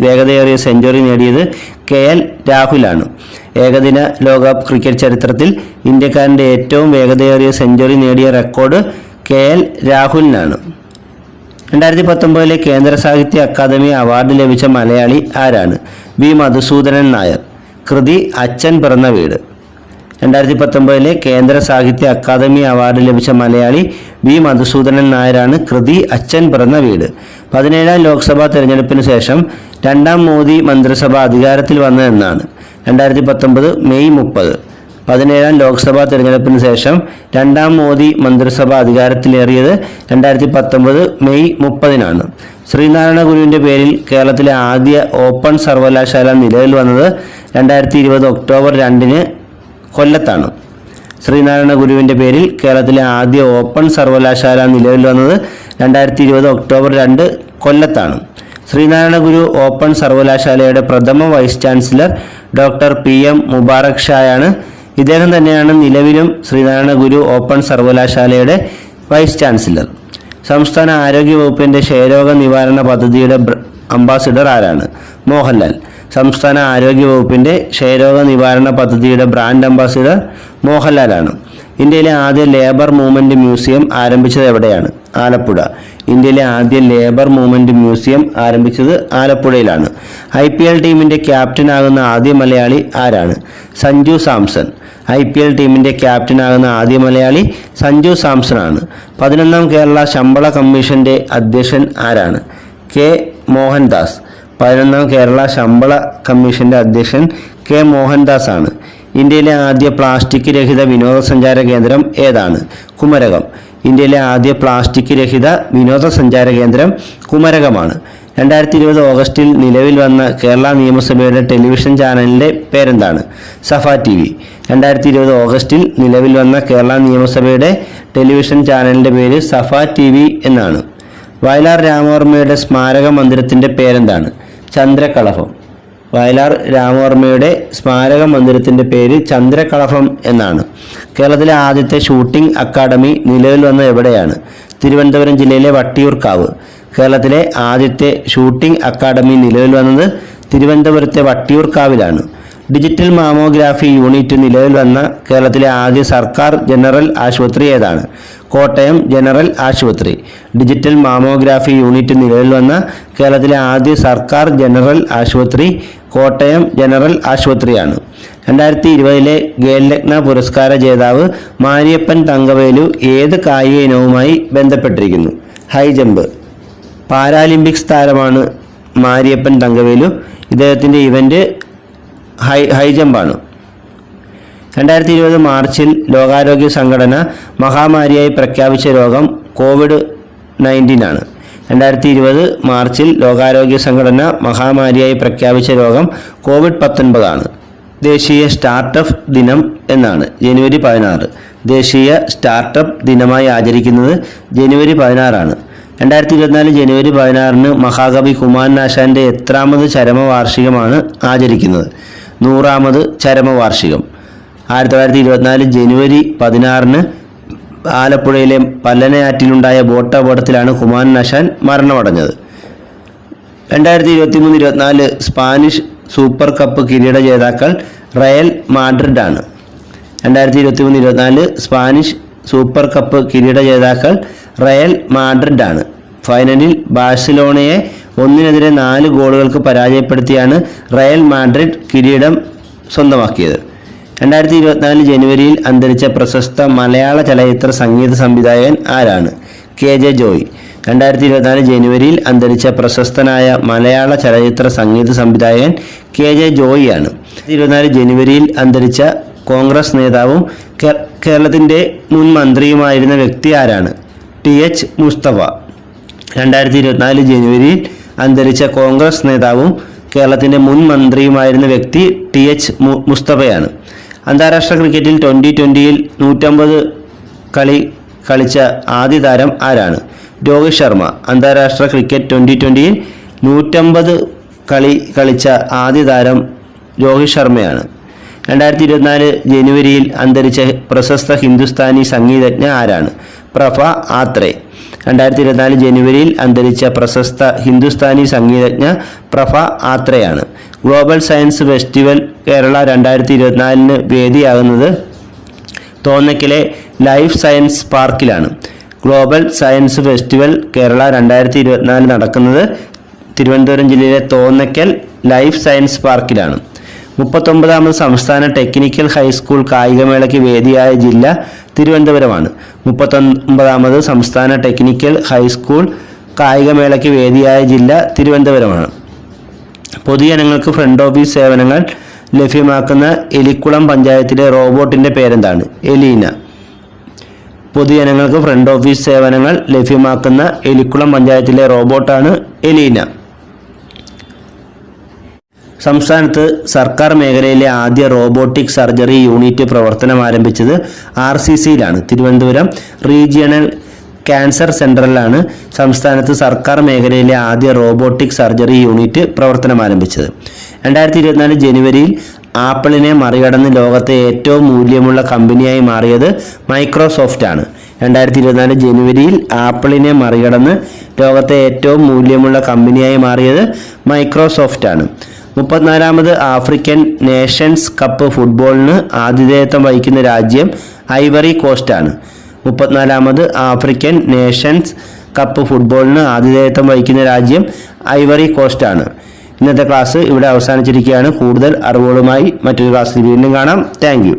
വേഗതയേറിയ സെഞ്ചുറി നേടിയത് KL രാഹുലാണ്. ഏകദിന ലോകകപ്പ് ക്രിക്കറ്റ് ചരിത്രത്തിൽ ഇന്ത്യക്കാരൻ്റെ ഏറ്റവും വേഗതയേറിയ സെഞ്ചുറി നേടിയ റെക്കോർഡ് KL രാഹുലിനാണ്. 2019 കേന്ദ്ര സാഹിത്യ അക്കാദമി അവാർഡ് ലഭിച്ച മലയാളി ആരാണ്? വി മധുസൂദനൻ നായർ. കൃതി അച്ഛൻ പിറന്ന വീട്. 2019 കേന്ദ്ര സാഹിത്യ അക്കാദമി അവാർഡ് ലഭിച്ച മലയാളി വി മധുസൂദനൻ നായരാണ്. കൃതി അച്ഛൻ പിറന്ന വീട്. 17ാം ലോക്സഭാ തെരഞ്ഞെടുപ്പിന് ശേഷം 2ാം മോദി മന്ത്രിസഭ അധികാരത്തിൽ വന്നതെന്നാണ്? 2019 മെയ് 30. 17ാം ലോക്സഭാ തെരഞ്ഞെടുപ്പിന് ശേഷം 2ാം മോദി മന്ത്രിസഭ അധികാരത്തിലേറിയത് 2019 മെയ് 30-നാണ്. ശ്രീനാരായണ ഗുരുവിൻ്റെ പേരിൽ കേരളത്തിലെ ആദ്യ ഓപ്പൺ സർവകലാശാല നിലവിൽ വന്നത് 2020 ഒക്ടോബർ 2-ന് കൊല്ലത്താണ്. ശ്രീനാരായണ ഗുരുവിൻ്റെ പേരിൽ കേരളത്തിലെ ആദ്യ ഓപ്പൺ സർവകലാശാല നിലവിൽ വന്നത് 2020 ഒക്ടോബർ 2 കൊല്ലത്താണ്. ശ്രീനാരായണ ഗുരു ഓപ്പൺ സർവകലാശാലയുടെ പ്രഥമ vice chancellor doctor PM Mubarak ഷായാണ്. ഇദ്ദേഹം തന്നെയാണ് നിലവിലും ശ്രീനാരായണ ഗുരു ഓപ്പൺ സർവകലാശാലയുടെ വൈസ് ചാൻസലർ. സംസ്ഥാന ആരോഗ്യ വകുപ്പിൻ്റെ ക്ഷയരോഗ നിവാരണ പദ്ധതിയുടെ അംബാസിഡർ ആരാണ്? മോഹൻലാൽ. സംസ്ഥാന ആരോഗ്യ വകുപ്പിൻ്റെ ക്ഷയരോഗ നിവാരണ പദ്ധതിയുടെ ബ്രാൻഡ് അംബാസിഡർ മോഹൻലാലാണ്. ഇന്ത്യയിലെ ആദ്യ ലേബർ മൂവ്മെൻറ്റ് മ്യൂസിയം ആരംഭിച്ചത് എവിടെയാണ്? ആലപ്പുഴ. ഇന്ത്യയിലെ ആദ്യ ലേബർ മൂവ്മെൻറ്റ് മ്യൂസിയം ആരംഭിച്ചത് ആലപ്പുഴയിലാണ്. IPL ടീമിൻ്റെ ക്യാപ്റ്റനാകുന്ന ആദ്യ മലയാളി ആരാണ്? സഞ്ജു സാംസൺ. IPL ടീമിൻ്റെ ക്യാപ്റ്റനാകുന്ന ആദ്യ മലയാളി സഞ്ജു സാംസണാണ്. 11ാം കേരള ശമ്പള കമ്മീഷൻ്റെ അധ്യക്ഷൻ ആരാണ്? K. മോഹൻദാസ്. 11ാം കേരള ശമ്പള കമ്മീഷൻ്റെ അധ്യക്ഷൻ K. മോഹൻദാസ് ആണ്. ഇന്ത്യയിലെ ആദ്യ പ്ലാസ്റ്റിക് രഹിത വിനോദസഞ്ചാര കേന്ദ്രം ഏതാണ്? കുമരകം. ഇന്ത്യയിലെ ആദ്യ പ്ലാസ്റ്റിക് രഹിത വിനോദസഞ്ചാര കേന്ദ്രം കുമരകമാണ്. 2020 ഓഗസ്റ്റിൽ നിലവിൽ വന്ന കേരള നിയമസഭയുടെ ടെലിവിഷൻ ചാനലിൻ്റെ പേരെന്താണ്? സഫ TV. 2020 ഓഗസ്റ്റിൽ നിലവിൽ വന്ന കേരള നിയമസഭയുടെ ടെലിവിഷൻ ചാനലിൻ്റെ പേര് സഫ TV എന്നാണ്. വയലാർ രാമവർമ്മയുടെ സ്മാരക മന്ദിരത്തിൻ്റെ പേരെന്താണ്? ചന്ദ്രകളഭം. വയലാർ രാമവർമ്മയുടെ സ്മാരക മന്ദിരത്തിൻ്റെ പേര് ചന്ദ്രകളഭം എന്നാണ്. കേരളത്തിലെ ആദ്യത്തെ ഷൂട്ടിംഗ് അക്കാദമി നിലവിൽ വന്നത് എവിടെയാണ്? തിരുവനന്തപുരം ജില്ലയിലെ വട്ടിയൂർക്കാവ്. കേരളത്തിലെ ആദ്യത്തെ ഷൂട്ടിംഗ് അക്കാദമി നിലവിൽ വന്നത് തിരുവനന്തപുരത്തെ വട്ടിയൂർക്കാവിലാണ്. ഡിജിറ്റൽ മാമോഗ്രാഫി യൂണിറ്റ് നിലവിൽ വന്ന കേരളത്തിലെ ആദ്യ സർക്കാർ ജനറൽ ആശുപത്രി ഏതാണ്? കോട്ടയം ജനറൽ ആശുപത്രി. ഡിജിറ്റൽ മാമോഗ്രാഫി യൂണിറ്റ് നിലവിൽ വന്ന കേരളത്തിലെ ആദ്യ സർക്കാർ ജനറൽ ആശുപത്രി കോട്ടയം ജനറൽ ആശുപത്രിയാണ്. 2020 ഖേൽരത്ന പുരസ്കാര ജേതാവ് മാരിയപ്പൻ തങ്കവേലു ഏത് കായിക ഇനവുമായി ബന്ധപ്പെട്ടിരിക്കുന്നു? High jump. പാരാലിമ്പിക്സ് താരമാണ് മാരിയപ്പൻ തങ്കവേലു. ഇദ്ദേഹത്തിൻ്റെ ഇവൻ്റ് ഹൈ ജമ്പാണ്. 2020 മാർച്ചിൽ ലോകാരോഗ്യ സംഘടന മഹാമാരിയായി പ്രഖ്യാപിച്ച രോഗം COVID-19 ആണ്. 2020 മാർച്ചിൽ ലോകാരോഗ്യ സംഘടന മഹാമാരിയായി പ്രഖ്യാപിച്ച രോഗം COVID-19 ആണ്. ദേശീയ സ്റ്റാർട്ടപ്പ് ദിനം എന്നാണ്? ജനുവരി 16. ദേശീയ സ്റ്റാർട്ടപ്പ് ദിനമായി ആചരിക്കുന്നത് ജനുവരി 16 ആണ്. 2024 ജനുവരി 16 മഹാകവി കുമാരനാശാൻ്റെ എത്രാമത് ചരമവാർഷികമാണ് ആചരിക്കുന്നത്? 100ാമത് ചരമവാർഷികം. 1924 ജനുവരി 16 ആലപ്പുഴയിലെ പല്ലനയാറ്റിലുണ്ടായ ബോട്ട് അപകടത്തിലാണ് കുമാരനാശാൻ മരണമടഞ്ഞത്. 2023-24 സ്പാനിഷ് സൂപ്പർ കപ്പ് കിരീട ജേതാക്കൾ റയൽ മാഡ്രിഡ് ആണ്. 2023-24 സ്പാനിഷ് സൂപ്പർ കപ്പ് കിരീട ജേതാക്കൾ റയൽ മാഡ്രിഡ് ആണ്. ഫൈനലിൽ ബാഴ്സലോണയെ 1-4 ഗോളുകൾക്ക് പരാജയപ്പെടുത്തിയാണ് റയൽ മാഡ്രിഡ് കിരീടം സ്വന്തമാക്കിയത്. 2024 ജനുവരിയിൽ അന്തരിച്ച പ്രശസ്ത മലയാള ചലച്ചിത്ര സംഗീത സംവിധായകൻ ആരാണ്? KJ ജോയ്. 2024 ജനുവരിയിൽ അന്തരിച്ച പ്രശസ്തനായ മലയാള ചലച്ചിത്ര സംഗീത സംവിധായകൻ KJ ജോയ് ആണ്. 2024 ജനുവരിയിൽ അന്തരിച്ച കോൺഗ്രസ് നേതാവും കേരളത്തിൻ്റെ മുൻ മന്ത്രിയുമായിരുന്ന വ്യക്തി ആരാണ്? TH മുസ്തഫ. 2024 ജനുവരിയിൽ അന്തരിച്ച കോൺഗ്രസ് നേതാവും കേരളത്തിൻ്റെ മുൻ മന്ത്രിയുമായിരുന്ന വ്യക്തി TH മുസ്തഫയാണ്. അന്താരാഷ്ട്ര ക്രിക്കറ്റിൽ 2020 150 കളി കളിച്ച ആദ്യ താരം ആരാണ്? രോഹിത് ശർമ്മ. അന്താരാഷ്ട്ര ക്രിക്കറ്റ് 2020 150 കളി കളിച്ച ആദ്യ താരം രോഹിത് ശർമ്മയാണ്. 2024 ജനുവരിയിൽ അന്തരിച്ച പ്രശസ്ത ഹിന്ദുസ്ഥാനി സംഗീതജ്ഞ ആരാണ്? പ്രഭ ആത്രേ. 2024 ജനുവരിയിൽ അന്തരിച്ച പ്രശസ്ത ഹിന്ദുസ്ഥാനി സംഗീതജ്ഞ പ്രഭ ആത്രയാണ്. ഗ്ലോബൽ സയൻസ് ഫെസ്റ്റിവൽ കേരള 2024 വേദിയാകുന്നത് തോന്നയ്ക്കലെ ലൈഫ് സയൻസ് പാർക്കിലാണ്. ഗ്ലോബൽ സയൻസ് ഫെസ്റ്റിവൽ കേരള 2024 നടക്കുന്നത് തിരുവനന്തപുരം ജില്ലയിലെ തോന്നയ്ക്കൽ ലൈഫ് സയൻസ് പാർക്കിലാണ്. 39ാമത് സംസ്ഥാന ടെക്നിക്കൽ ഹൈസ്കൂൾ കായികമേളയ്ക്ക് വേദിയായ ജില്ല തിരുവനന്തപുരമാണ്. 39ാമത് സംസ്ഥാന ടെക്നിക്കൽ ഹൈസ്കൂൾ കായികമേളയ്ക്ക് വേദിയായ ജില്ല തിരുവനന്തപുരമാണ്. പൊതുജനങ്ങൾക്ക് ഫ്രണ്ട് ഓഫീസ് സേവനങ്ങൾ ലഭ്യമാക്കുന്ന എലിക്കുളം പഞ്ചായത്തിലെ റോബോട്ടിൻ്റെ പേരെന്താണ്? എലീന. പൊതുജനങ്ങൾക്ക് ഫ്രണ്ട് ഓഫീസ് സേവനങ്ങൾ ലഭ്യമാക്കുന്ന എലിക്കുളം പഞ്ചായത്തിലെ റോബോട്ടാണ് എലീന. സംസ്ഥാനത്ത് സർക്കാർ മേഖലയിലെ ആദ്യ റോബോട്ടിക് സർജറി യൂണിറ്റ് പ്രവർത്തനം ആരംഭിച്ചത് RCCയിലാണ്. തിരുവനന്തപുരം റീജിയണൽ ക്യാൻസർ സെൻ്ററിലാണ് സംസ്ഥാനത്ത് സർക്കാർ മേഖലയിലെ ആദ്യ റോബോട്ടിക് സർജറി യൂണിറ്റ് പ്രവർത്തനം ആരംഭിച്ചത്. 2024 ജനുവരിയിൽ ആപ്പിളിനെ മറികടന്ന് ലോകത്തെ ഏറ്റവും മൂല്യമുള്ള കമ്പനിയായി മാറിയത് മൈക്രോസോഫ്റ്റ് ആണ്. 2024 ജനുവരിയിൽ ആപ്പിളിനെ മറികടന്ന് ലോകത്തെ ഏറ്റവും മൂല്യമുള്ള കമ്പനിയായി മാറിയത് മൈക്രോസോഫ്റ്റ് ആണ്. 34ാമത് ആഫ്രിക്കൻ നേഷൻസ് കപ്പ് ഫുട്ബോളിന് ആതിഥേയത്വം വഹിക്കുന്ന രാജ്യം ഐവറി കോസ്റ്റ് ആണ്. 34ാമത് ആഫ്രിക്കൻ നേഷൻസ് കപ്പ് ഫുട്ബോളിന് ആതിഥേയത്വം വഹിക്കുന്ന രാജ്യം ഐവറി കോസ്റ്റ് ആണ്. ഇന്നത്തെ ക്ലാസ് ഇവിടെ അവസാനിച്ചിരിക്കുകയാണ്. കൂടുതൽ അറിവുകളുമായി മറ്റൊരു ക്ലാസ്സിൽ വീണ്ടും കാണാം. Thank you.